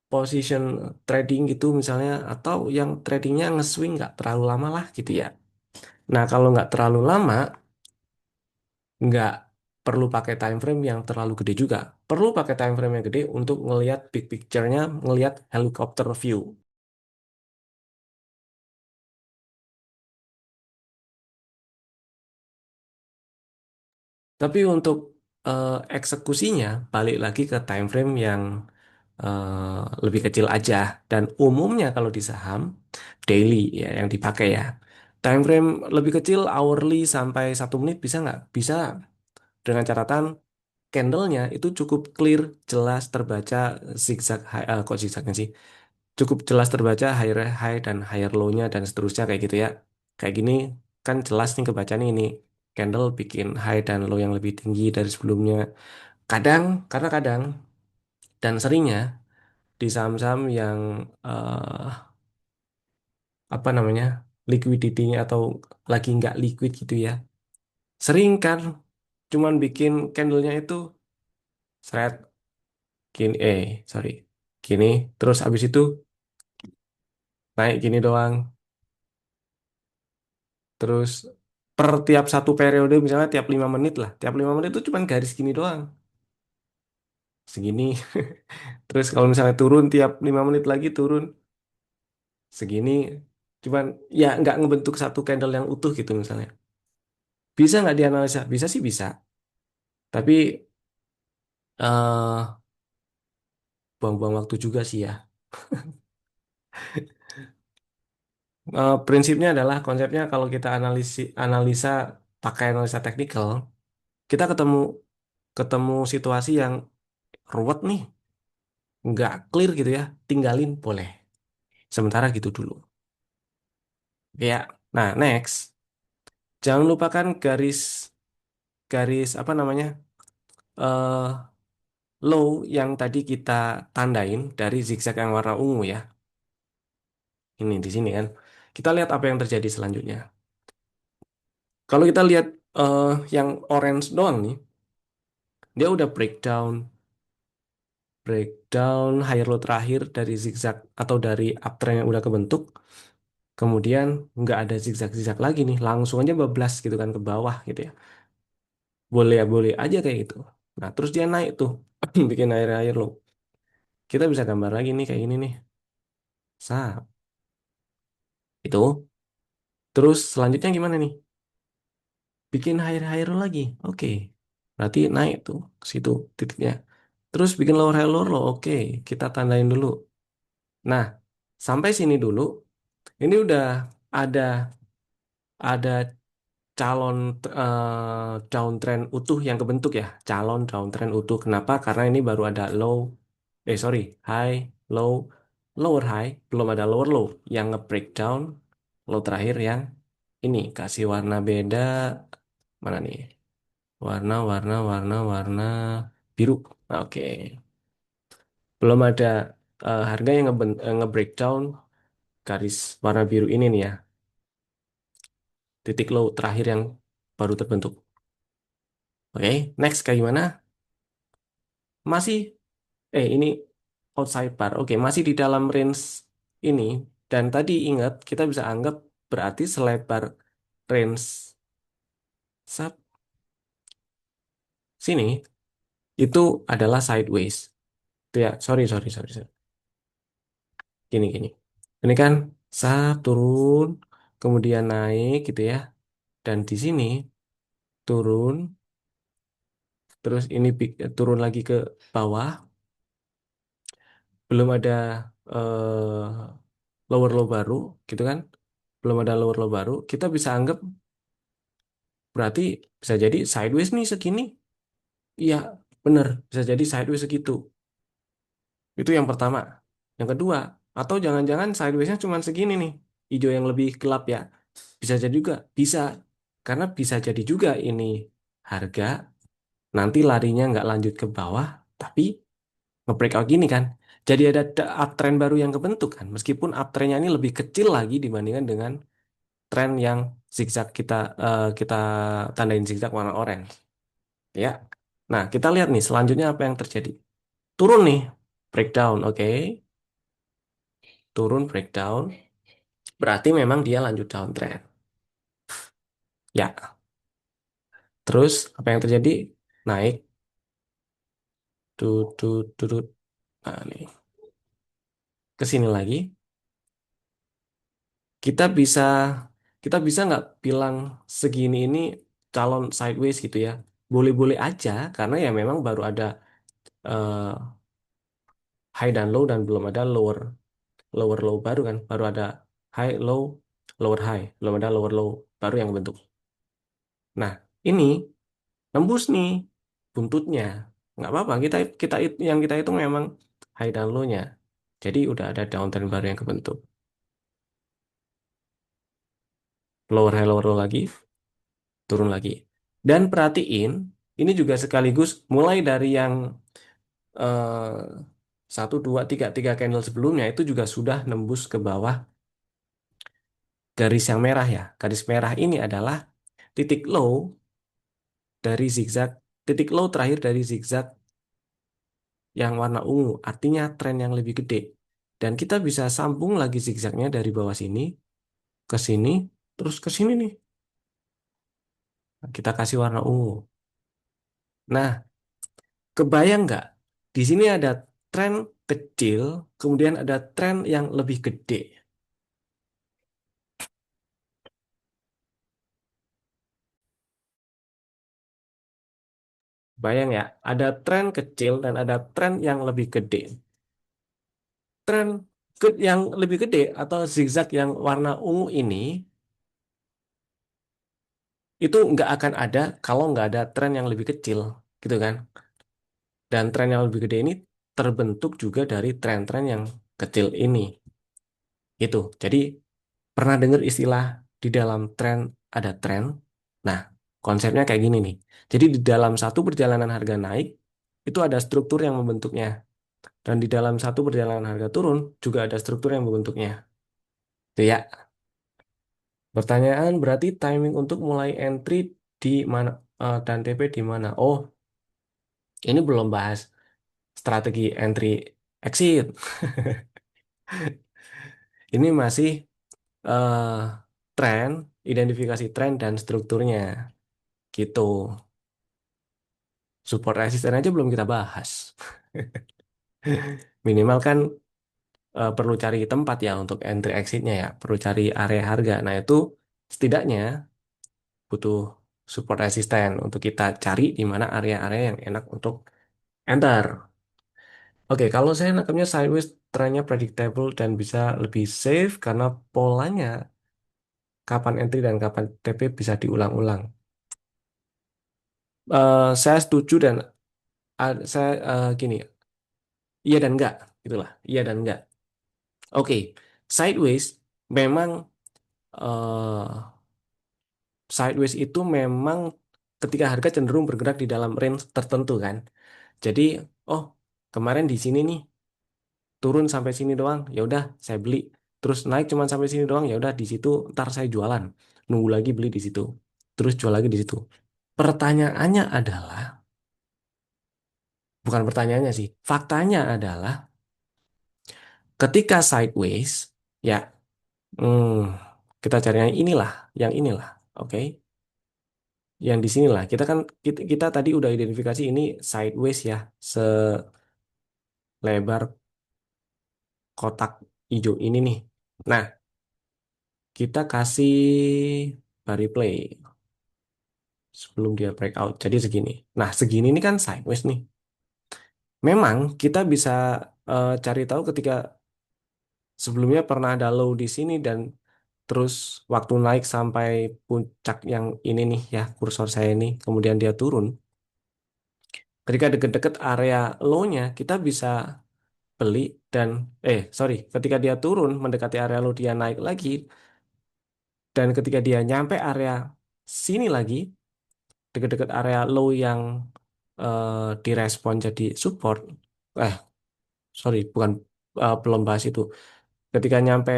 position trading gitu misalnya, atau yang tradingnya nge-swing nggak terlalu lama lah gitu ya. Nah kalau nggak terlalu lama, nggak perlu pakai time frame yang terlalu gede juga. Perlu pakai time frame yang gede untuk ngelihat big picture-nya, ngelihat helicopter view. Tapi untuk eksekusinya balik lagi ke time frame yang lebih kecil aja. Dan umumnya kalau di saham daily ya yang dipakai ya. Time frame lebih kecil hourly sampai 1 menit bisa nggak? Bisa, dengan catatan candlenya itu cukup clear, jelas terbaca zigzag kok zigzagnya sih? Cukup jelas terbaca higher high dan higher low-nya dan seterusnya kayak gitu ya. Kayak gini kan jelas nih kebaca nih ini candle bikin high dan low yang lebih tinggi dari sebelumnya. Kadang, karena kadang dan seringnya di saham-saham yang apa namanya, liquidity-nya atau lagi nggak liquid gitu ya, sering kan cuman bikin candlenya itu seret gini, sorry, gini, terus habis itu naik gini doang, terus per tiap satu periode misalnya tiap 5 menit lah, tiap 5 menit itu cuman garis gini doang, segini. Terus kalau misalnya turun tiap 5 menit lagi turun segini, cuman ya nggak ngebentuk satu candle yang utuh gitu misalnya. Bisa nggak dianalisa? Bisa sih bisa, tapi buang-buang waktu juga sih ya. Prinsipnya adalah konsepnya kalau kita analisa pakai analisa teknikal, kita ketemu ketemu situasi yang ruwet nih, nggak clear gitu ya, tinggalin boleh. Sementara gitu dulu. Ya, nah next, jangan lupakan garis garis apa namanya eh low yang tadi kita tandain dari zigzag yang warna ungu ya. Ini di sini kan. Kita lihat apa yang terjadi selanjutnya. Kalau kita lihat yang orange doang nih, dia udah breakdown higher low terakhir dari zigzag atau dari uptrend yang udah kebentuk. Kemudian nggak ada zigzag-zigzag lagi nih, langsung aja bablas gitu kan ke bawah gitu ya. Boleh ya, boleh aja kayak gitu. Nah, terus dia naik tuh, bikin air-air low. Kita bisa gambar lagi nih kayak gini nih. Sah, itu. Terus selanjutnya gimana nih? Bikin higher-higher low lagi. Oke. Berarti naik tuh ke situ titiknya. Terus bikin lower high lower low. Oke, kita tandain dulu. Nah, sampai sini dulu. Ini udah ada ada calon downtrend utuh yang kebentuk ya, calon downtrend utuh. Kenapa? Karena ini baru ada sorry, high, low, lower high, belum ada lower low yang nge-breakdown low terakhir yang ini kasih warna beda mana nih? Warna biru. Nah, oke, belum ada harga yang nge-breakdown garis warna biru ini nih ya, titik low terakhir yang baru terbentuk. Oke, next kayak gimana? Masih ini outside bar. Oke, masih di dalam range ini. Dan tadi ingat kita bisa anggap berarti selebar range sub sini itu adalah sideways. Itu ya, sorry. Gini. Ini kan sub turun, kemudian naik gitu ya. Dan di sini turun, terus ini turun lagi ke bawah. Belum ada lower low baru gitu kan. Belum ada lower low baru. Kita bisa anggap berarti bisa jadi sideways nih segini. Iya, bener. Bisa jadi sideways segitu. Itu yang pertama. Yang kedua, atau jangan-jangan sidewaysnya cuma segini nih. Hijau yang lebih gelap ya. Bisa jadi juga. Bisa. Karena bisa jadi juga ini harga nanti larinya nggak lanjut ke bawah, tapi nge-breakout gini kan. Jadi ada uptrend baru yang kebentuk kan. Meskipun uptrendnya ini lebih kecil lagi dibandingkan dengan tren yang zigzag kita tandain zigzag warna oranye. Ya. Nah, kita lihat nih selanjutnya apa yang terjadi. Turun nih, breakdown, oke. Turun breakdown, berarti memang dia lanjut downtrend. Ya, terus apa yang terjadi? Naik, tutut. Nah, nih, ke sini lagi. Kita bisa kita bisa nggak bilang segini ini calon sideways gitu ya? Boleh-boleh aja karena ya memang baru ada eh, high dan low dan belum ada lower low baru kan, baru ada high low lower high, belum ada lower low baru yang bentuk. Nah, ini nembus nih buntutnya, nggak apa-apa, yang kita hitung memang high dan low-nya, jadi udah ada downtrend baru yang kebentuk. Lower high lower low lagi, turun lagi, dan perhatiin ini juga sekaligus mulai dari yang eh, satu dua tiga tiga candle sebelumnya itu juga sudah nembus ke bawah garis yang merah ya. Garis merah ini adalah titik low dari zigzag, titik low terakhir dari zigzag yang warna ungu, artinya tren yang lebih gede. Dan kita bisa sambung lagi zigzagnya dari bawah sini ke sini, terus ke sini nih. Nah, kita kasih warna ungu. Nah, kebayang nggak? Di sini ada tren kecil, kemudian ada tren yang lebih gede. Bayang ya, ada tren kecil dan ada tren yang lebih gede. Tren yang lebih gede atau zigzag yang warna ungu ini itu nggak akan ada kalau nggak ada tren yang lebih kecil, gitu kan? Dan tren yang lebih gede ini terbentuk juga dari tren-tren yang kecil ini, gitu. Jadi pernah dengar istilah di dalam tren ada tren? Nah, konsepnya kayak gini nih. Jadi di dalam satu perjalanan harga naik itu ada struktur yang membentuknya. Dan di dalam satu perjalanan harga turun juga ada struktur yang membentuknya. Itu ya. Pertanyaan berarti timing untuk mulai entry di mana dan TP di mana? Oh, ini belum bahas strategi entry exit. Ini masih eh, tren, identifikasi tren dan strukturnya gitu. Support resisten aja belum kita bahas. Minimal kan perlu cari tempat ya untuk entry exitnya ya, perlu cari area harga. Nah, itu setidaknya butuh support resisten untuk kita cari di mana area-area yang enak untuk enter. Oke, kalau saya nangkapnya sideways trennya predictable dan bisa lebih safe karena polanya kapan entry dan kapan TP bisa diulang-ulang. Saya setuju dan saya gini, iya dan enggak, itulah, iya dan enggak. Oke, sideways memang sideways itu memang ketika harga cenderung bergerak di dalam range tertentu kan. Jadi, oh kemarin di sini nih turun sampai sini doang, ya udah saya beli. Terus naik cuma sampai sini doang, ya udah di situ ntar saya jualan. Nunggu lagi beli di situ. Terus jual lagi di situ. Pertanyaannya adalah, bukan pertanyaannya sih, faktanya adalah ketika sideways, ya hmm, kita cari yang inilah, oke? Yang di sinilah kita kan kita tadi udah identifikasi ini sideways ya, selebar kotak hijau ini nih. Nah, kita kasih bari play sebelum dia breakout. Jadi segini. Nah, segini ini kan sideways nih. Memang kita bisa cari tahu ketika sebelumnya pernah ada low di sini dan terus waktu naik sampai puncak yang ini nih ya, kursor saya ini, kemudian dia turun. Ketika deket-deket area low-nya, kita bisa beli dan sorry, ketika dia turun mendekati area low dia naik lagi dan ketika dia nyampe area sini lagi deket-deket area low yang eh, direspon jadi support eh sorry bukan belum bahas itu ketika nyampe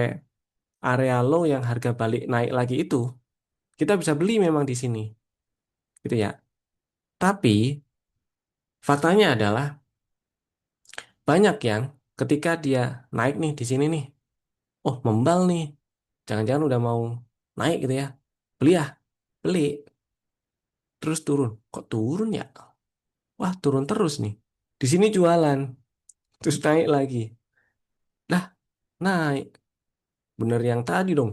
area low yang harga balik naik lagi itu kita bisa beli memang di sini gitu ya tapi faktanya adalah banyak yang ketika dia naik nih di sini nih oh membal nih jangan-jangan udah mau naik gitu ya beli ya beli terus turun kok turun ya wah turun terus nih di sini jualan terus naik lagi lah naik bener yang tadi dong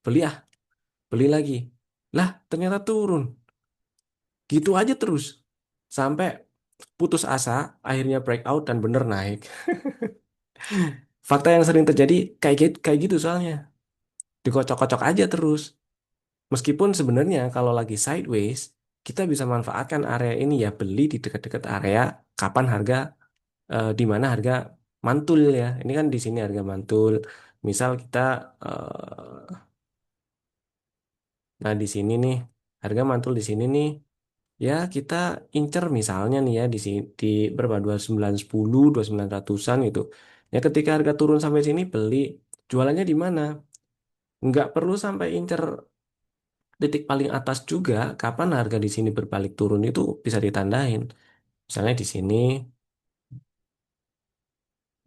beli ah beli lagi lah ternyata turun gitu aja terus sampai putus asa akhirnya breakout dan bener naik fakta yang sering terjadi kayak gitu soalnya dikocok-kocok aja terus meskipun sebenarnya kalau lagi sideways kita bisa manfaatkan area ini ya beli di dekat-dekat area kapan harga di mana harga mantul ya. Ini kan di sini harga mantul. Misal kita nah di sini nih harga mantul di sini nih. Ya kita incer misalnya nih ya di sini di berapa 2910 2900-an gitu. Ya ketika harga turun sampai sini beli jualannya di mana? Nggak perlu sampai incer titik paling atas juga kapan harga di sini berbalik turun itu bisa ditandain. Misalnya di sini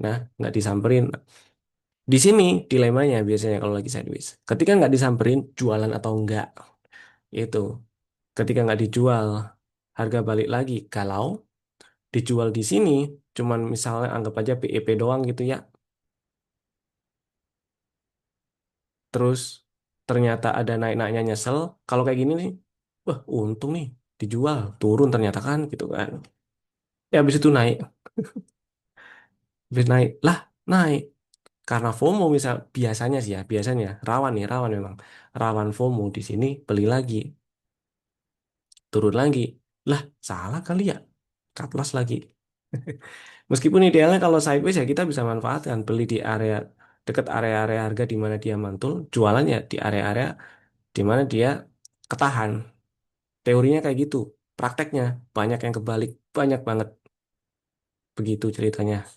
Nah, nggak disamperin. Di sini dilemanya biasanya kalau lagi sideways. Ketika nggak disamperin, jualan atau enggak. Itu. Ketika nggak dijual, harga balik lagi. Kalau dijual di sini, cuman misalnya anggap aja PEP doang gitu ya. Terus ternyata ada naik-naiknya nyesel. Kalau kayak gini nih, wah untung nih dijual, turun ternyata kan gitu kan. Ya habis itu naik, habis naik. Lah, naik. Karena FOMO misal biasanya sih ya, biasanya rawan nih, rawan memang. Rawan FOMO di sini beli lagi, turun lagi. Lah, salah kali ya. Cut loss lagi. Meskipun idealnya kalau sideways ya kita bisa manfaatkan beli di area dekat area-area harga di mana dia mantul, jualannya di area-area di mana dia ketahan. Teorinya kayak gitu. Prakteknya banyak yang kebalik, banyak banget begitu ceritanya.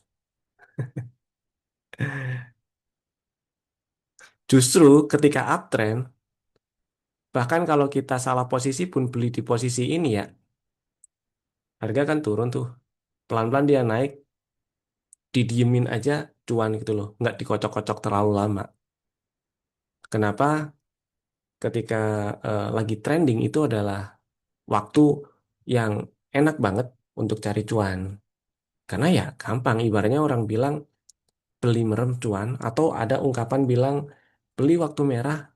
Justru ketika uptrend, bahkan kalau kita salah posisi pun beli di posisi ini ya, harga kan turun tuh. Pelan-pelan dia naik, didiemin aja cuan gitu loh, nggak dikocok-kocok terlalu lama. Kenapa? Ketika lagi trending itu adalah waktu yang enak banget untuk cari cuan. Karena ya gampang, ibaratnya orang bilang beli merem cuan, atau ada ungkapan bilang beli waktu merah,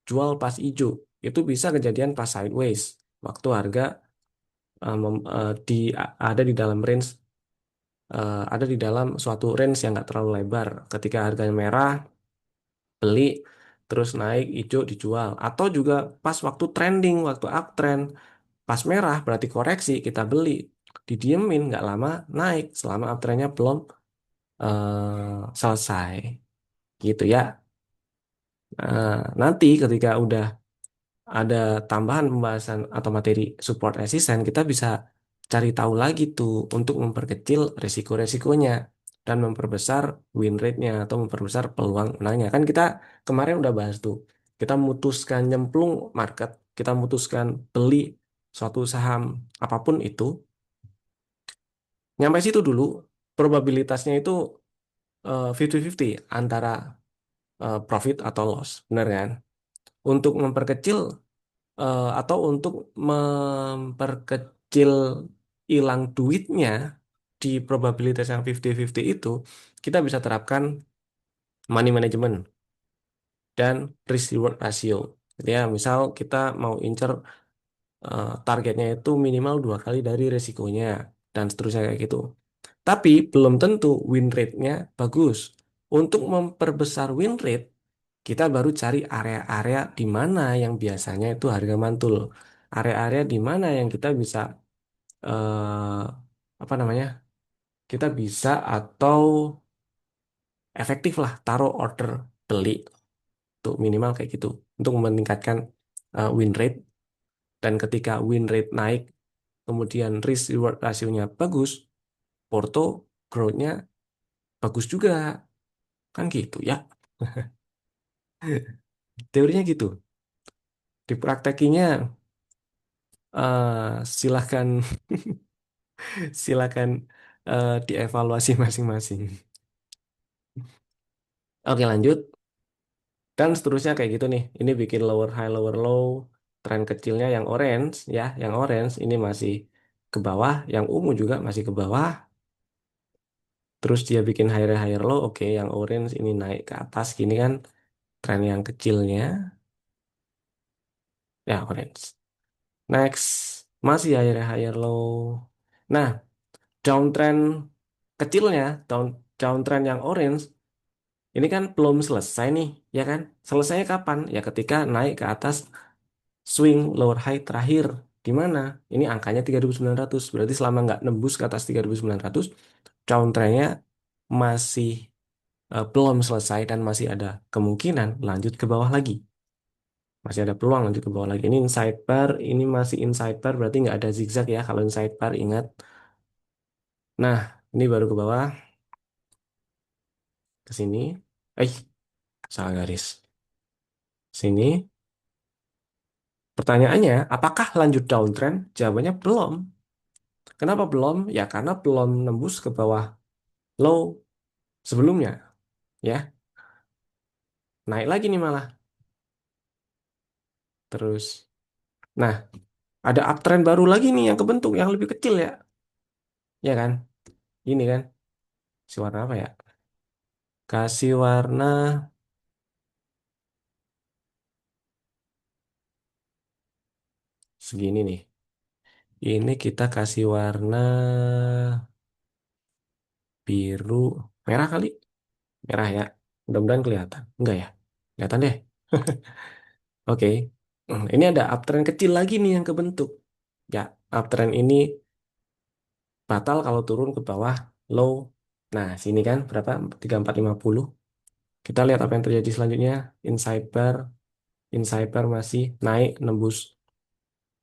jual pas hijau. Itu bisa kejadian pas sideways. Waktu harga ada di dalam range, ada di dalam suatu range yang nggak terlalu lebar. Ketika harganya merah, beli, terus naik, hijau dijual. Atau juga pas waktu trending, waktu uptrend, pas merah berarti koreksi, kita beli. Didiemin nggak lama, naik selama uptrendnya belum selesai. Gitu ya. Nanti ketika udah ada tambahan pembahasan atau materi support resisten, kita bisa cari tahu lagi tuh untuk memperkecil resiko-resikonya dan memperbesar win rate-nya atau memperbesar peluang menangnya. Kan kita kemarin udah bahas tuh, kita memutuskan nyemplung market, kita memutuskan beli suatu saham apapun itu, nyampe situ dulu, probabilitasnya itu 50-50 antara profit atau loss, benar kan? Untuk memperkecil atau untuk memperkecil hilang duitnya di probabilitas yang 50-50 itu, kita bisa terapkan money management dan risk reward ratio. Jadi ya, misal kita mau incer targetnya itu minimal 2 kali dari resikonya dan seterusnya kayak gitu. Tapi belum tentu win rate-nya bagus. Untuk memperbesar win rate, kita baru cari area-area di mana yang biasanya itu harga mantul. Area-area di mana yang kita bisa apa namanya? Kita bisa atau efektif lah taruh order beli tuh minimal kayak gitu untuk meningkatkan win rate, dan ketika win rate naik kemudian risk reward rasionya bagus, porto growth-nya bagus juga. Kan gitu ya. Teorinya gitu. Dipraktekinya silahkan silakan dievaluasi masing-masing. Oke, lanjut. Dan seterusnya kayak gitu nih. Ini bikin lower low. Tren kecilnya yang orange ya, yang orange ini masih ke bawah, yang ungu juga masih ke bawah. Terus dia bikin higher low. Oke, yang orange ini naik ke atas gini kan. Tren yang kecilnya ya orange. Next, masih higher low. Nah, downtrend kecilnya, downtrend yang orange ini kan belum selesai nih, ya kan? Selesainya kapan? Ya ketika naik ke atas swing lower high terakhir. Di mana? Ini angkanya 3.900. Berarti selama nggak nembus ke atas 3.900, downtrendnya masih belum selesai dan masih ada kemungkinan lanjut ke bawah lagi. Masih ada peluang lanjut ke bawah lagi. Ini inside bar, ini masih inside bar, berarti nggak ada zigzag ya. Kalau inside bar ingat. Nah, ini baru ke bawah, ke sini. Eh, salah garis. Sini. Pertanyaannya, apakah lanjut downtrend? Jawabannya belum. Kenapa belum? Ya karena belum nembus ke bawah low. sebelumnya, ya. Naik lagi nih malah. Terus, nah, ada uptrend baru lagi nih yang kebentuk yang lebih kecil ya, ya kan? Ini kan, si warna apa ya? Kasih warna segini nih. Ini kita kasih warna biru, merah kali, merah ya. Mudah-mudahan kelihatan. Enggak ya? Kelihatan deh. Oke. Ini ada uptrend kecil lagi nih yang kebentuk. Ya, uptrend ini batal kalau turun ke bawah low. Nah, sini kan berapa? 3450. Kita lihat apa yang terjadi selanjutnya. Inside bar, inside bar masih naik nembus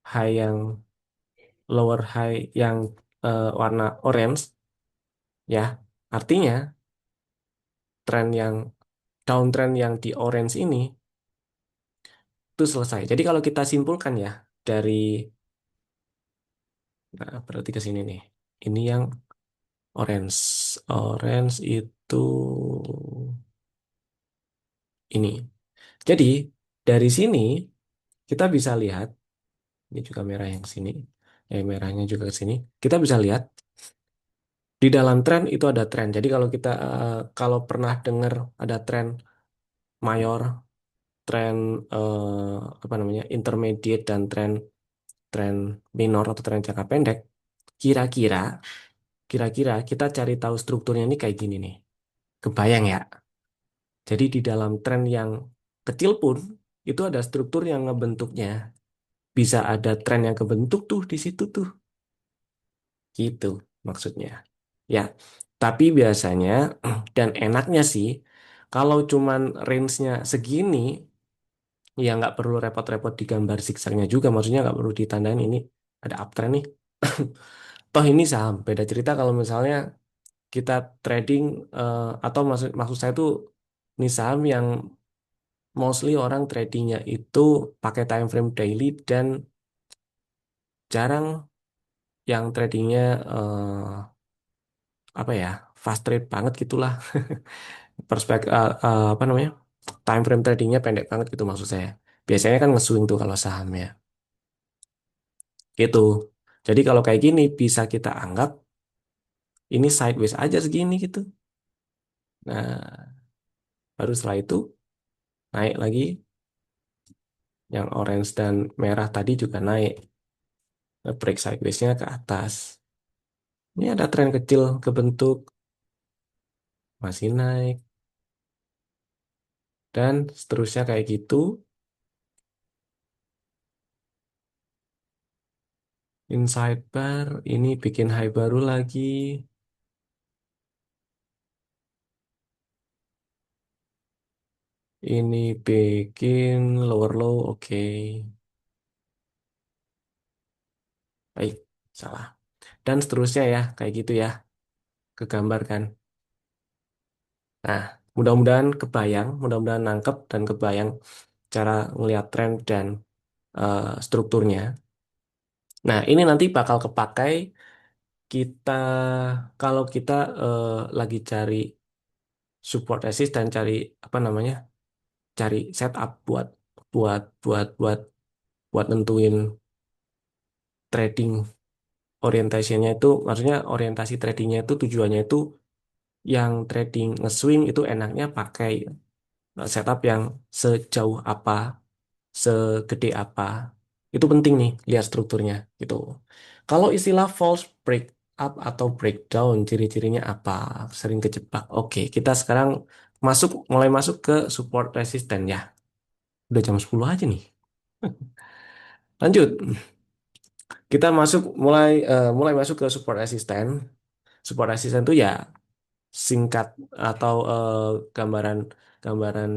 high yang lower high yang warna orange ya. Artinya tren yang downtrend yang di orange ini itu selesai. Jadi kalau kita simpulkan ya dari nah, berarti ke sini nih. Ini yang orange. Orange itu ini. Jadi dari sini kita bisa lihat ini juga merah yang sini. Merahnya juga ke sini. Kita bisa lihat di dalam tren itu ada tren. Jadi kalau kita kalau pernah dengar ada tren mayor, tren apa namanya intermediate dan tren tren minor atau tren jangka pendek, kira-kira kira-kira kita cari tahu strukturnya ini kayak gini nih. Kebayang ya? Jadi di dalam tren yang kecil pun itu ada struktur yang ngebentuknya. Bisa ada tren yang kebentuk tuh di situ tuh. Gitu maksudnya. Ya, tapi biasanya dan enaknya sih kalau cuman range-nya segini, ya nggak perlu repot-repot digambar zigzagnya juga. Maksudnya nggak perlu ditandain ini ada uptrend nih. Toh ini saham. Beda cerita kalau misalnya kita trading atau maksud maksud saya tuh ini saham yang mostly orang tradingnya itu pakai time frame daily dan jarang yang tradingnya apa ya fast trade banget gitulah perspektif apa namanya time frame tradingnya pendek banget gitu maksud saya. Biasanya kan nge-swing tuh kalau sahamnya gitu. Jadi kalau kayak gini bisa kita anggap ini sideways aja segini gitu. Nah, baru setelah itu naik lagi yang orange dan merah tadi juga naik. Break sideways-nya ke atas. Ini ada tren kecil kebentuk masih naik dan seterusnya kayak gitu. Inside bar ini bikin high baru lagi. Ini bikin lower low, oke. Baik, salah. Dan seterusnya ya, kayak gitu ya, kegambarkan. Nah, mudah-mudahan nangkep dan kebayang cara ngelihat tren dan strukturnya. Nah, ini nanti bakal kepakai kita kalau kita lagi cari support resist dan cari apa namanya, cari setup buat buat buat buat buat nentuin trading orientasinya itu, maksudnya orientasi tradingnya itu tujuannya itu yang trading nge-swing itu enaknya pakai setup yang sejauh apa, segede apa. Itu penting nih, lihat strukturnya gitu. Kalau istilah false break up atau breakdown, ciri-cirinya apa? Sering kejebak. Oke, kita sekarang mulai masuk ke support resisten ya. Udah jam 10 aja nih. Lanjut. Kita mulai masuk ke support resisten. Support resisten itu ya singkat atau gambaran gambaran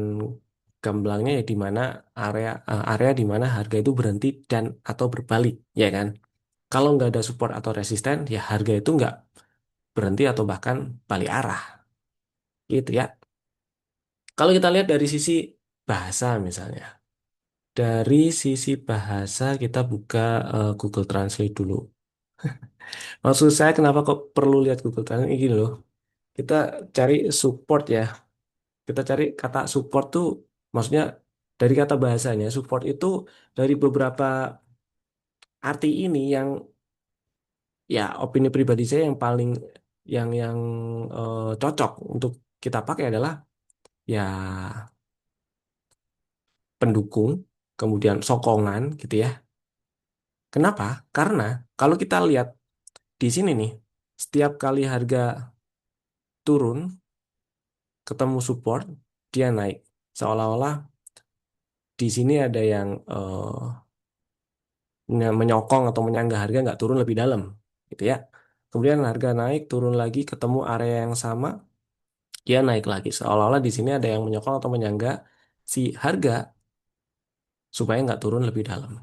gamblangnya ya di mana area di mana harga itu berhenti dan atau berbalik, ya kan? Kalau nggak ada support atau resisten, ya harga itu nggak berhenti atau bahkan balik arah, gitu ya. Kalau kita lihat dari sisi bahasa misalnya, dari sisi bahasa kita buka Google Translate dulu. Maksud saya kenapa kok perlu lihat Google Translate ini loh. kita cari support ya. Kita cari kata support tuh maksudnya dari kata bahasanya support itu dari beberapa arti ini yang ya opini pribadi saya yang paling yang cocok untuk kita pakai adalah ya pendukung, kemudian sokongan gitu ya. Kenapa? Karena kalau kita lihat di sini nih, setiap kali harga turun, ketemu support, dia naik. Seolah-olah di sini ada yang menyokong atau menyanggah harga nggak turun lebih dalam, gitu ya. Kemudian harga naik, turun lagi, ketemu area yang sama, dia naik lagi. Seolah-olah di sini ada yang menyokong atau menyanggah si harga supaya nggak turun lebih dalam.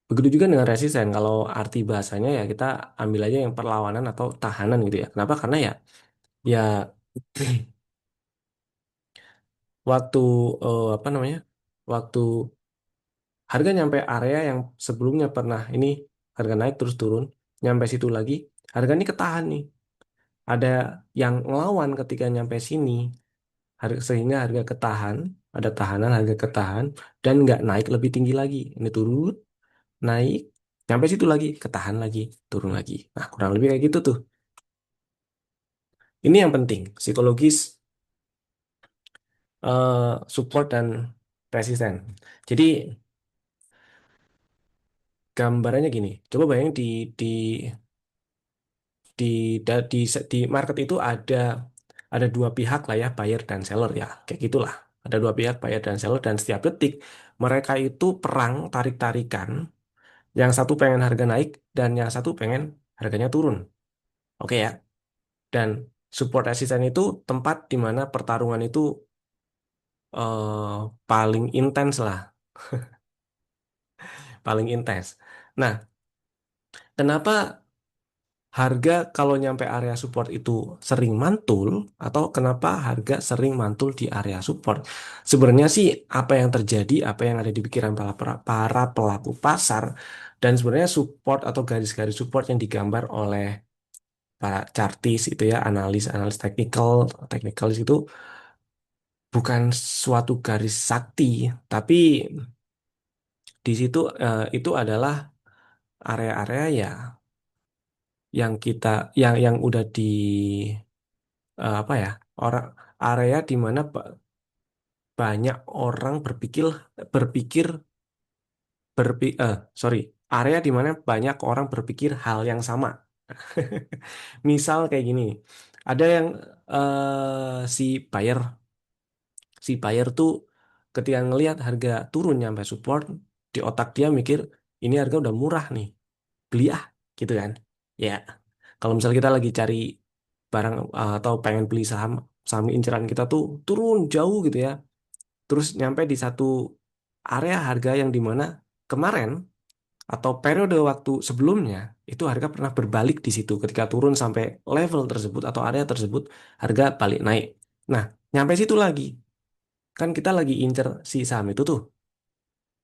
Begitu juga dengan resisten. Kalau arti bahasanya ya kita ambil aja yang perlawanan atau tahanan gitu ya. Kenapa? Karena ya waktu apa namanya? Waktu harga nyampe area yang sebelumnya pernah ini harga naik terus turun, nyampe situ lagi, harga ini ketahan nih. Ada yang ngelawan ketika nyampe sini, sehingga harga ketahan, ada tahanan harga ketahan dan nggak naik lebih tinggi lagi. Ini turun, naik, nyampe situ lagi, ketahan lagi, turun lagi. Nah, kurang lebih kayak gitu tuh. Ini yang penting, psikologis support dan resisten. Jadi gambarannya gini, coba bayangin di di di market itu ada dua pihak lah ya, buyer dan seller ya, kayak gitulah. Ada dua pihak, buyer dan seller, dan setiap detik mereka itu perang tarik-tarikan. Yang satu pengen harga naik dan yang satu pengen harganya turun. Oke ya. Dan support resistance itu tempat di mana pertarungan itu paling intens lah, paling intens. Nah, kenapa harga kalau nyampe area support itu sering mantul atau kenapa harga sering mantul di area support? Sebenarnya sih apa yang terjadi, apa yang ada di pikiran para pelaku pasar dan sebenarnya support atau garis-garis support yang digambar oleh para chartis itu ya, analis-analis teknikalis itu bukan suatu garis sakti, tapi di situ itu adalah area-area ya yang kita yang udah di apa ya orang area di mana banyak orang berpikir sorry area di mana banyak orang berpikir hal yang sama. Misal kayak gini, ada yang si buyer tuh ketika ngelihat harga turun nyampe support di otak dia mikir ini harga udah murah nih, beli ah gitu kan. Ya, kalau misalnya kita lagi cari barang atau pengen beli saham saham inceran kita tuh turun jauh gitu ya. Terus nyampe di satu area harga yang dimana kemarin atau periode waktu sebelumnya itu harga pernah berbalik di situ ketika turun sampai level tersebut atau area tersebut harga balik naik. Nah, nyampe situ lagi kan kita lagi incer si saham itu tuh.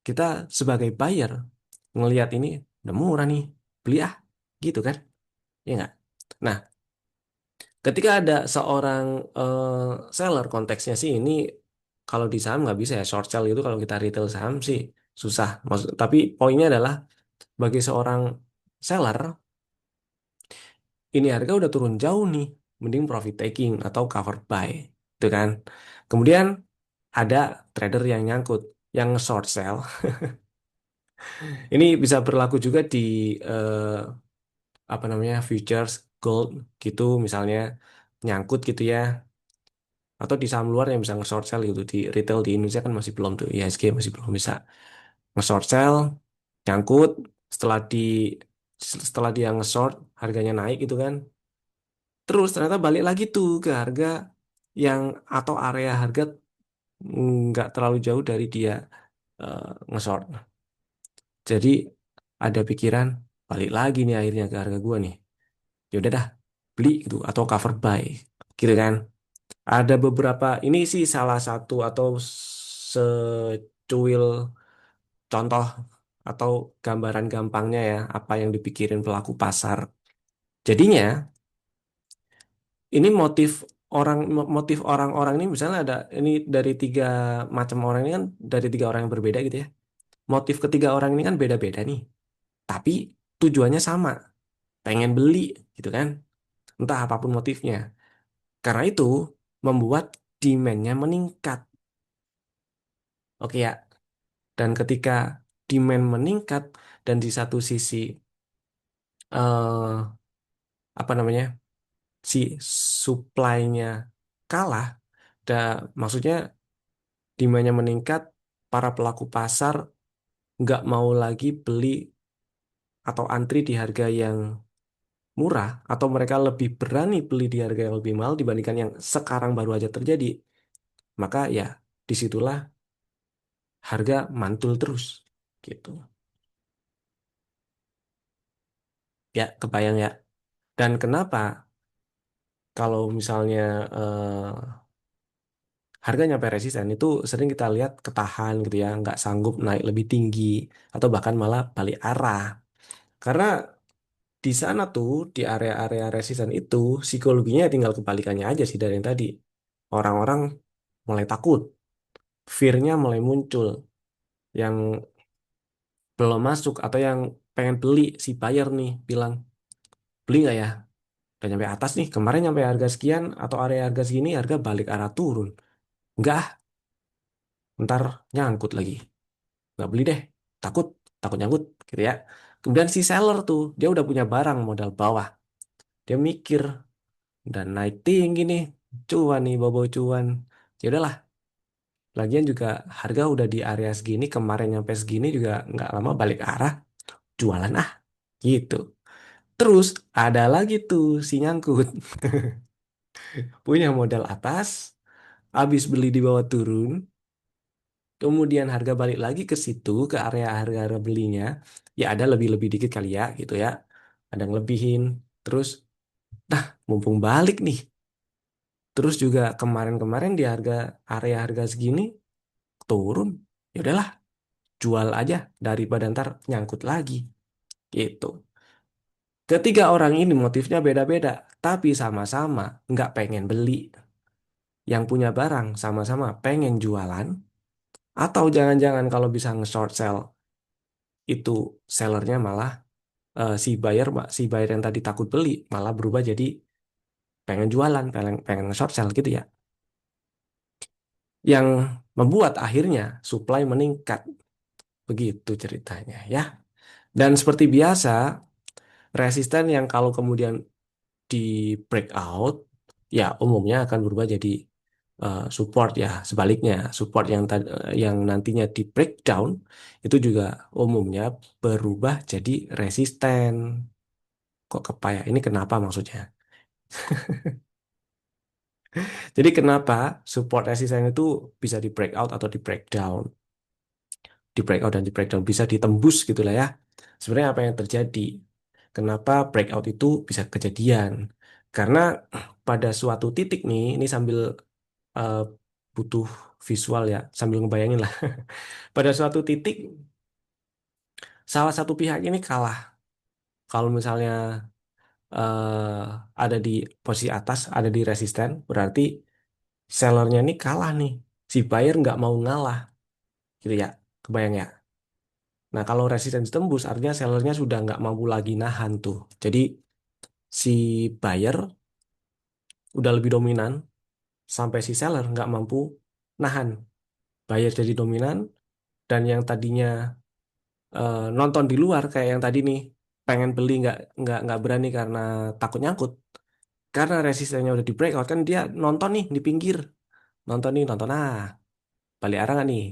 Kita sebagai buyer ngelihat ini udah murah nih, beli ah, gitu kan? Ya nggak? Nah, ketika ada seorang seller konteksnya sih ini kalau di saham nggak bisa ya short sell itu kalau kita retail saham sih susah. Tapi poinnya adalah bagi seorang seller ini harga udah turun jauh nih, mending profit taking atau cover buy, itu kan. Kemudian ada trader yang nyangkut, yang short sell. Ini bisa berlaku juga di apa namanya futures gold gitu misalnya nyangkut gitu ya. Atau di saham luar yang bisa nge-short sell gitu di retail di Indonesia kan masih belum tuh IHSG masih belum bisa nge-short sell nyangkut setelah setelah dia nge-short harganya naik gitu kan terus ternyata balik lagi tuh ke harga yang atau area harga nggak terlalu jauh dari dia nge-short jadi ada pikiran balik lagi nih akhirnya ke harga gua nih ya udah dah beli gitu atau cover buy gitu kan. Ada beberapa, ini sih salah satu atau secuil contoh atau gambaran gampangnya ya, apa yang dipikirin pelaku pasar. Jadinya, ini motif motif orang-orang ini misalnya ada ini dari tiga macam orang ini kan dari tiga orang yang berbeda gitu ya. Motif ketiga orang ini kan beda-beda nih, tapi tujuannya sama, pengen beli gitu kan. Entah apapun motifnya. Karena itu membuat demand-nya meningkat. Oke ya. Dan ketika demand meningkat dan di satu sisi eh, apa namanya si supply-nya kalah, maksudnya demand-nya meningkat, para pelaku pasar nggak mau lagi beli atau antri di harga yang murah, atau mereka lebih berani beli di harga yang lebih mahal dibandingkan yang sekarang baru aja terjadi, maka ya disitulah harga mantul terus gitu. Ya, kebayang ya. Dan kenapa kalau misalnya harga nyampe resisten itu sering kita lihat ketahan gitu ya, nggak sanggup naik lebih tinggi atau bahkan malah balik arah. Karena di sana tuh di area-area resisten itu psikologinya tinggal kebalikannya aja sih dari yang tadi. Orang-orang mulai takut, fear-nya mulai muncul. Yang belum masuk atau yang pengen beli si buyer nih bilang, beli nggak ya? Udah nyampe atas nih, kemarin nyampe harga sekian atau area harga segini, harga balik arah turun. Enggak, ah, ntar nyangkut lagi. Nggak beli deh, takut, takut nyangkut gitu ya. Kemudian si seller tuh, dia udah punya barang modal bawah. Dia mikir, dan naik tinggi nih, cuan nih, bawa cuan. Ya udahlah, lagian juga harga udah di area segini, kemarin nyampe segini juga nggak lama balik arah, jualan ah, gitu. Terus ada lagi tuh si nyangkut, punya modal atas, habis beli di bawah turun, kemudian harga balik lagi ke situ, ke area harga-harga belinya, ya ada lebih-lebih dikit kali ya, gitu ya. Ada yang lebihin, terus, nah mumpung balik nih, terus juga kemarin-kemarin di area harga segini, turun, ya udahlah, jual aja daripada ntar nyangkut lagi, gitu. Ketiga orang ini motifnya beda-beda, tapi sama-sama nggak pengen beli. Yang punya barang sama-sama pengen jualan, atau jangan-jangan kalau bisa nge-short sell, itu sellernya malah si buyer yang tadi takut beli malah berubah jadi pengen jualan, pengen nge-short sell gitu ya. Yang membuat akhirnya supply meningkat. Begitu ceritanya ya. Dan seperti biasa, resisten yang kalau kemudian di breakout, ya umumnya akan berubah jadi support ya. Sebaliknya, support yang nantinya di breakdown itu juga umumnya berubah jadi resisten. Kok kepayak? Ini kenapa maksudnya? Jadi kenapa support resisten itu bisa di breakout atau di breakdown? Di breakout dan di breakdown bisa ditembus gitu lah ya. Sebenarnya apa yang terjadi? Kenapa breakout itu bisa kejadian? Karena pada suatu titik nih, ini sambil eh, butuh visual ya, sambil ngebayangin lah. Pada suatu titik, salah satu pihak ini kalah. Kalau misalnya ada di posisi atas, ada di resisten, berarti sellernya ini kalah nih. Si buyer nggak mau ngalah, gitu ya. Kebayang ya? Nah, kalau resisten tembus, artinya sellernya sudah nggak mampu lagi nahan tuh. Jadi, si buyer udah lebih dominan, sampai si seller nggak mampu nahan. Buyer jadi dominan, dan yang tadinya nonton di luar kayak yang tadi nih, pengen beli nggak berani karena takut nyangkut. Karena resistennya udah di breakout kan dia nonton nih di pinggir, nonton nih nonton balik arah nggak nih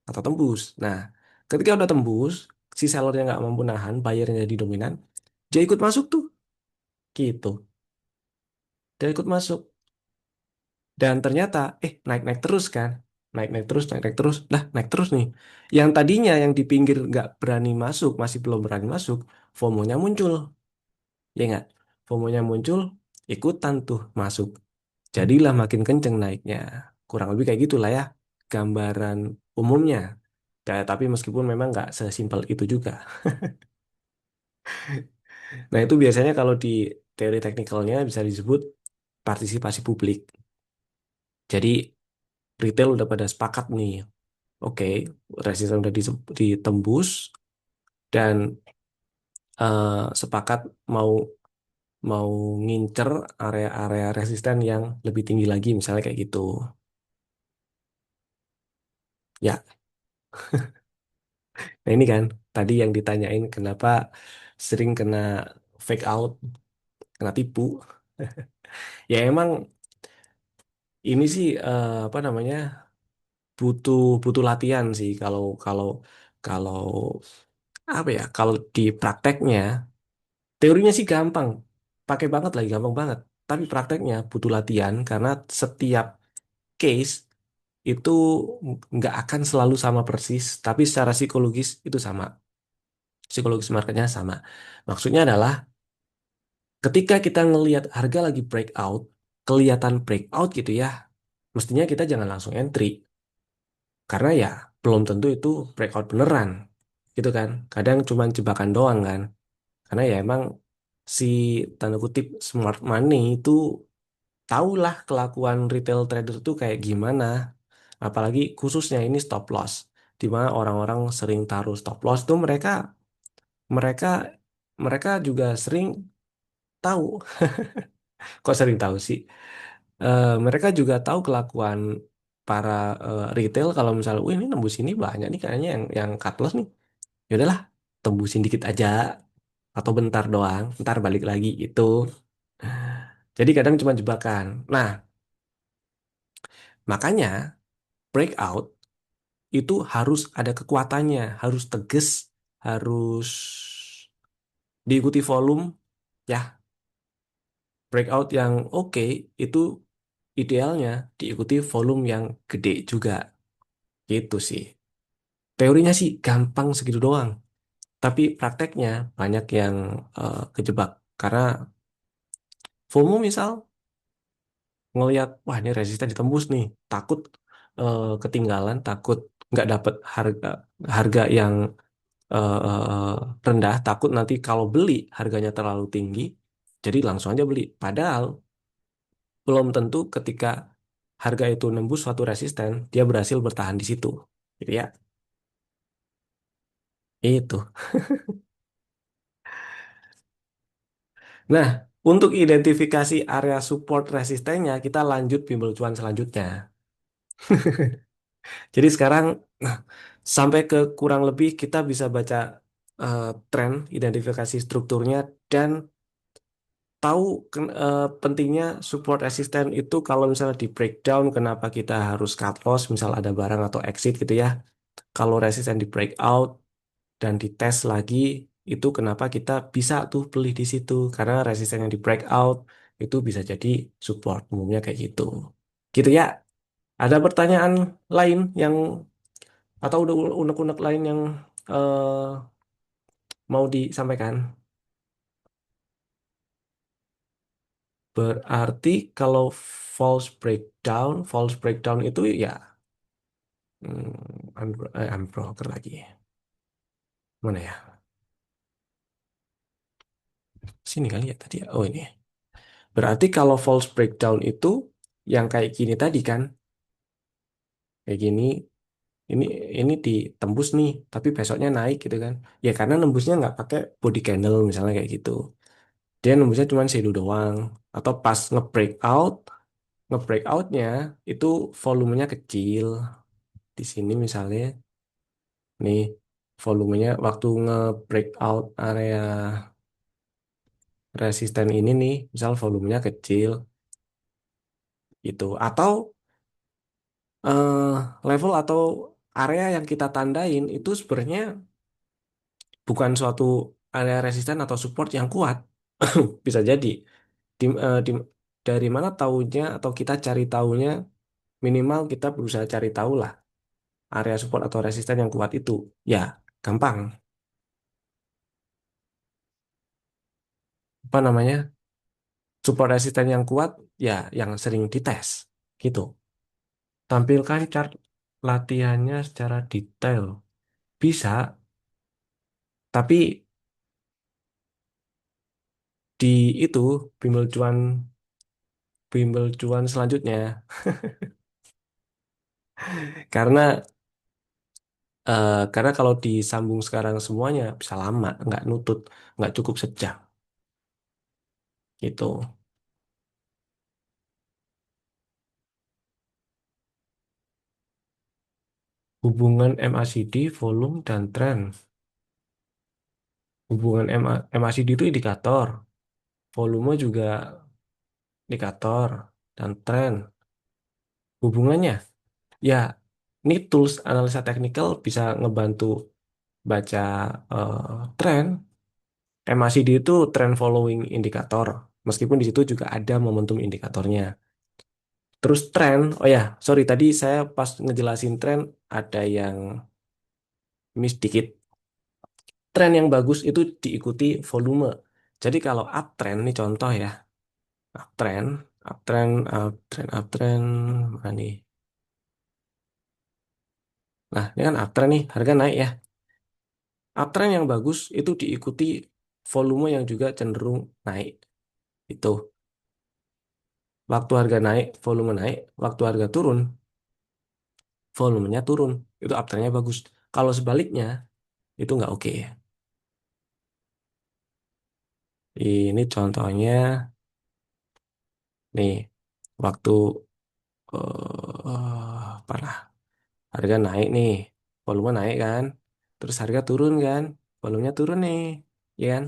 atau tembus. Nah, ketika udah tembus, si sellernya nggak mampu nahan, buyernya jadi dominan, dia ikut masuk tuh, gitu. Dia ikut masuk dan ternyata naik-naik terus kan, naik-naik terus, naik-naik terus, lah naik terus nih. Yang tadinya yang di pinggir nggak berani masuk, masih belum berani masuk, FOMO-nya muncul, ya nggak? FOMO-nya muncul, ikutan tuh masuk. Jadilah makin kenceng naiknya. Kurang lebih kayak gitulah ya, gambaran umumnya. Tapi meskipun memang nggak sesimpel itu juga. Nah itu biasanya kalau di teori teknikalnya bisa disebut partisipasi publik. Jadi retail udah pada sepakat nih, oke, resisten udah ditembus dan sepakat mau mau ngincer area-area resisten yang lebih tinggi lagi, misalnya kayak gitu. Ya, nah ini kan tadi yang ditanyain kenapa sering kena fake out, kena tipu. Ya emang ini sih apa namanya, butuh butuh latihan sih kalau kalau kalau apa ya, kalau di prakteknya teorinya sih gampang, pakai banget lagi gampang banget. Tapi prakteknya butuh latihan karena setiap case itu nggak akan selalu sama persis, tapi secara psikologis itu sama. Psikologis marketnya sama. Maksudnya adalah ketika kita ngelihat harga lagi breakout, kelihatan breakout gitu ya, mestinya kita jangan langsung entry. Karena ya belum tentu itu breakout beneran. Gitu kan. Kadang cuma jebakan doang kan. Karena ya emang si tanda kutip smart money itu tahulah kelakuan retail trader tuh kayak gimana. Apalagi khususnya ini stop loss. Di mana orang-orang sering taruh stop loss tuh mereka mereka mereka juga sering tahu. Kok sering tahu sih? Mereka juga tahu kelakuan para retail kalau misalnya, wih ini nembus ini banyak nih kayaknya yang cut loss nih. Ya udahlah, tembusin dikit aja atau bentar doang, ntar balik lagi itu. Jadi kadang cuma jebakan. Nah, makanya breakout itu harus ada kekuatannya, harus tegas, harus diikuti volume ya. Breakout yang oke itu idealnya diikuti volume yang gede juga. Gitu sih. Teorinya sih gampang segitu doang, tapi prakteknya banyak yang kejebak karena FOMO misal ngelihat wah ini resisten ditembus nih, takut ketinggalan, takut nggak dapet harga harga yang rendah, takut nanti kalau beli harganya terlalu tinggi, jadi langsung aja beli. Padahal belum tentu ketika harga itu nembus suatu resisten dia berhasil bertahan di situ. Gitu ya. Itu. Nah, untuk identifikasi area support resistennya, kita lanjut bimbel cuan selanjutnya. Jadi sekarang nah, sampai ke kurang lebih kita bisa baca tren, identifikasi strukturnya, dan tahu pentingnya support resisten itu kalau misalnya di breakdown kenapa kita harus cut loss, misal ada barang atau exit gitu ya. Kalau resisten di breakout dan dites lagi, itu kenapa kita bisa tuh beli di situ karena resisten yang di breakout itu bisa jadi support, umumnya kayak gitu. Gitu ya. Ada pertanyaan lain yang atau udah unek-unek lain yang eh, mau disampaikan? Berarti kalau false breakdown itu ya I'm broker lagi. Mana ya? Sini kali ya tadi ya. Oh ini. Berarti kalau false breakdown itu yang kayak gini tadi kan, kayak gini, ini ini ditembus nih, tapi besoknya naik gitu kan? Ya karena nembusnya nggak pakai body candle misalnya kayak gitu. Dia nembusnya cuma shadow doang. Atau pas nge-breakoutnya itu volumenya kecil. Di sini misalnya, nih volumenya waktu nge-breakout area resisten ini nih, misal volumenya kecil itu. Atau level atau area yang kita tandain itu sebenarnya bukan suatu area resisten atau support yang kuat. Bisa jadi dari mana taunya atau kita cari taunya, minimal kita berusaha cari tahu lah area support atau resisten yang kuat itu. Ya, gampang. Apa namanya? Support resisten yang kuat ya yang sering dites gitu. Tampilkan chart latihannya secara detail. Bisa, tapi di itu bimbel cuan selanjutnya. Karena karena kalau disambung sekarang semuanya bisa lama, nggak nutut, nggak cukup sejam gitu. Hubungan MACD, volume dan tren. Hubungan MACD itu indikator, volume juga indikator, dan tren. Hubungannya, ya ini tools analisa teknikal bisa ngebantu baca tren. MACD itu trend following indikator. Meskipun di situ juga ada momentum indikatornya. Terus tren, oh ya, sorry tadi saya pas ngejelasin tren ada yang miss dikit. Tren yang bagus itu diikuti volume. Jadi kalau uptrend, ini contoh ya, uptrend, uptrend, mana nih? Nah, ini kan uptrend nih, harga naik ya. Uptrend yang bagus itu diikuti volume yang juga cenderung naik. Itu. Waktu harga naik, volume naik. Waktu harga turun, volumenya turun. Itu uptrendnya bagus. Kalau sebaliknya, itu nggak oke. Ini contohnya, nih, waktu apa lah, harga naik nih, volume naik kan, terus harga turun kan, volumenya turun nih, ya kan?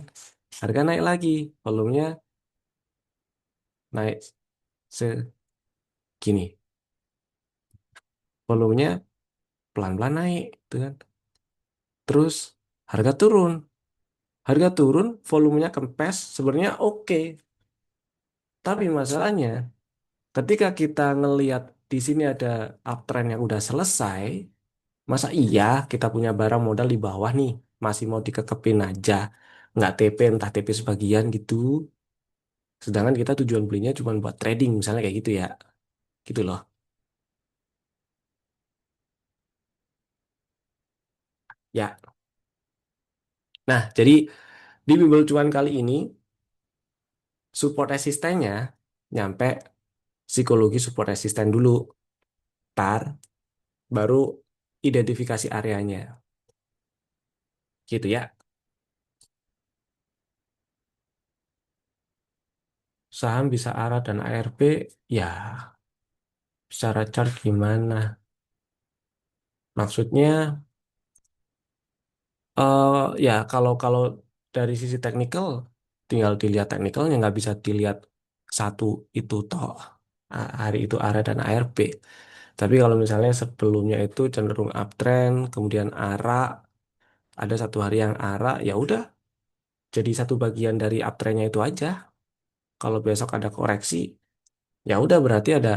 Harga naik lagi, volumenya naik segini, volumenya pelan-pelan naik, gitu kan? Terus harga turun, volumenya kempes, sebenarnya oke, tapi masalahnya ketika kita ngelihat di sini ada uptrend yang udah selesai, masa iya kita punya barang modal di bawah nih, masih mau dikekepin aja, nggak TP entah TP sebagian gitu. Sedangkan kita tujuan belinya cuma buat trading, misalnya kayak gitu ya, gitu loh. Ya, nah jadi di bimbel cuan kali ini support resistennya nyampe psikologi support resisten dulu, tar baru identifikasi areanya, gitu ya. Saham bisa ARA dan ARB, ya secara chart gimana? Maksudnya ya kalau kalau dari sisi teknikal tinggal dilihat teknikalnya, nggak bisa dilihat satu itu toh. Hari itu ARA dan ARB. Tapi kalau misalnya sebelumnya itu cenderung uptrend, kemudian ARA, ada satu hari yang ARA, ya udah jadi satu bagian dari uptrendnya itu aja. Kalau besok ada koreksi, ya udah berarti ada.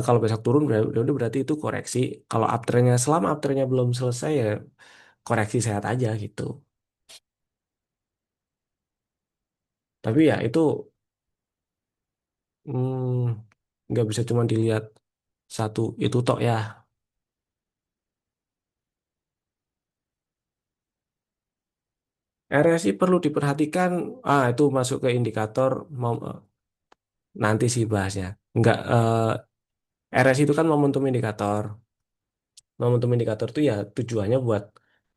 Kalau besok turun, ya udah berarti itu koreksi. Kalau uptrendnya selama uptrendnya belum selesai ya koreksi sehat aja gitu. Tapi ya itu nggak bisa cuma dilihat satu itu tok ya. RSI perlu diperhatikan. Itu masuk ke indikator mau nanti sih bahasnya. Nggak RSI itu kan momentum indikator. Momentum indikator itu ya tujuannya buat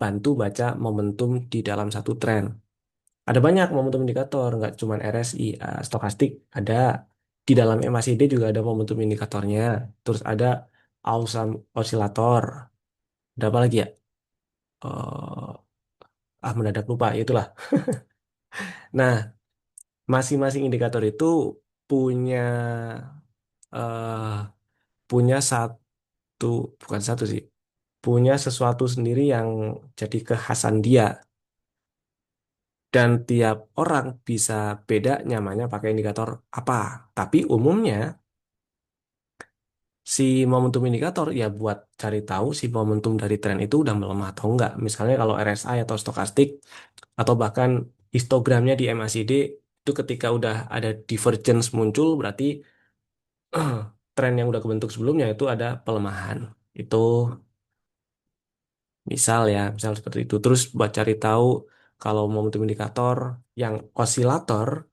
bantu baca momentum di dalam satu tren. Ada banyak momentum indikator, nggak cuma RSI, stokastik ada. Di dalam MACD juga ada momentum indikatornya. Terus ada Awesome Oscillator. Ada apa lagi ya? Mendadak lupa, itulah. Nah, masing-masing indikator itu punya eh punya satu, bukan satu sih, punya sesuatu sendiri yang jadi kekhasan dia, dan tiap orang bisa beda nyamannya pakai indikator apa. Tapi umumnya si momentum indikator ya buat cari tahu si momentum dari tren itu udah melemah atau enggak. Misalnya kalau RSI atau stokastik atau bahkan histogramnya di MACD itu ketika udah ada divergence muncul berarti tren yang udah kebentuk sebelumnya itu ada pelemahan. Itu misal ya, misal seperti itu. Terus buat cari tahu kalau momentum indikator yang osilator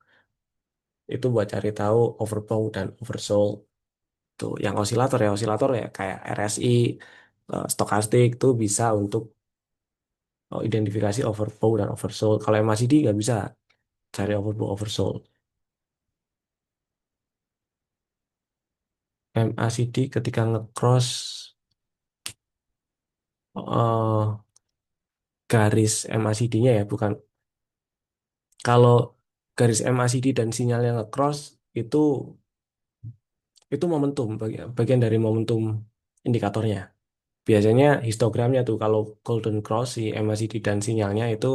itu buat cari tahu overbought dan oversold. Tuh, yang osilator ya kayak RSI, stokastik itu bisa untuk identifikasi overflow dan oversold. Kalau MACD nggak bisa cari overflow oversold. MACD ketika ngecross garis MACD-nya ya, bukan. Kalau garis MACD dan sinyalnya ngecross itu momentum, bagian dari momentum indikatornya. Biasanya histogramnya tuh kalau golden cross si MACD dan sinyalnya itu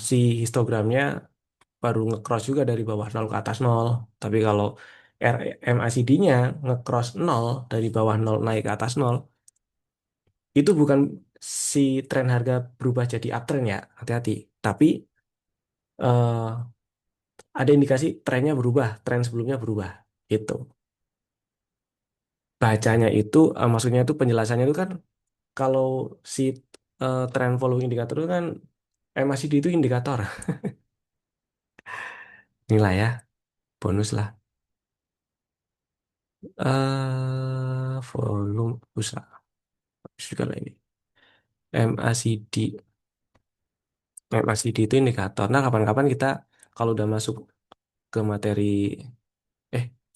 si histogramnya baru ngecross juga dari bawah nol ke atas nol. Tapi kalau MACD-nya ngecross nol dari bawah nol naik ke atas nol, itu bukan si tren harga berubah jadi uptrend ya, hati-hati. Tapi eh, ada indikasi trennya berubah, tren sebelumnya berubah. Itu. Bacanya itu, maksudnya itu penjelasannya itu kan kalau si tren following indikator itu kan MACD itu indikator. Inilah ya, bonus lah. Volume usaha juga lah ini. MACD, MACD itu indikator. Nah, kapan-kapan kita kalau udah masuk ke materi,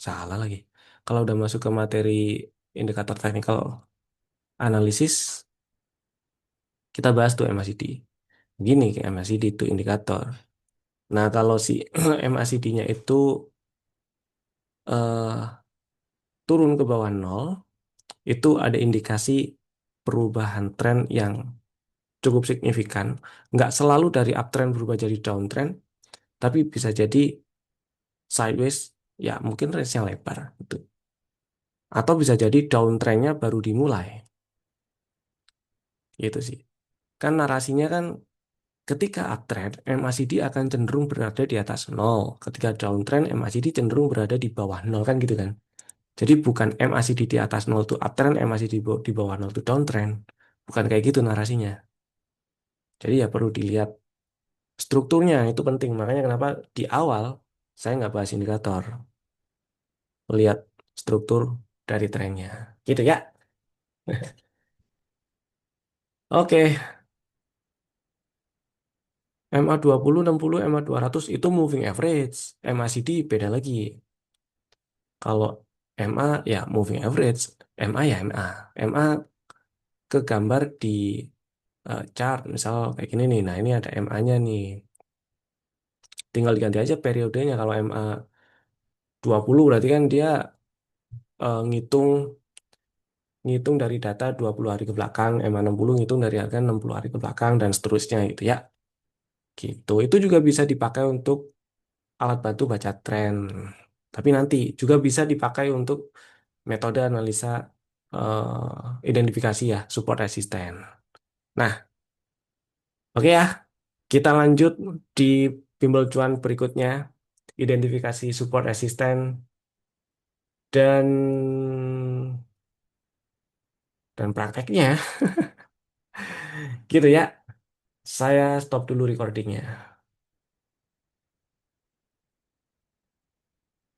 salah lagi. Kalau udah masuk ke materi indikator technical analysis, kita bahas tuh MACD. Gini kayak MACD itu indikator. Nah, kalau si MACD-nya itu eh, turun ke bawah nol, itu ada indikasi perubahan tren yang cukup signifikan. Nggak selalu dari uptrend berubah jadi downtrend, tapi bisa jadi sideways, ya mungkin range yang lebar. Gitu. Atau bisa jadi downtrendnya baru dimulai. Gitu sih. Kan narasinya kan ketika uptrend, MACD akan cenderung berada di atas nol. Ketika downtrend, MACD cenderung berada di bawah nol kan gitu kan. Jadi bukan MACD di atas nol itu uptrend, MACD di bawah nol itu downtrend. Bukan kayak gitu narasinya. Jadi ya perlu dilihat strukturnya, itu penting. Makanya kenapa di awal saya nggak bahas indikator. Lihat struktur dari trennya. Gitu ya. Oke, MA20, 60, MA200 itu moving average. MACD beda lagi. Kalau MA ya moving average, MA ya MA. MA ke gambar di chart, misal kayak gini nih. Nah, ini ada MA-nya nih. Tinggal diganti aja periodenya. Kalau MA 20 berarti kan dia ngitung ngitung dari data 20 hari ke belakang, MA 60 ngitung dari harga 60 hari ke belakang dan seterusnya gitu ya. Gitu. Itu juga bisa dipakai untuk alat bantu baca tren. Tapi nanti juga bisa dipakai untuk metode analisa identifikasi ya, support resisten. Nah, oke ya, kita lanjut di bimbel cuan berikutnya, identifikasi support resisten dan prakteknya. Gitu ya. Saya stop dulu recordingnya.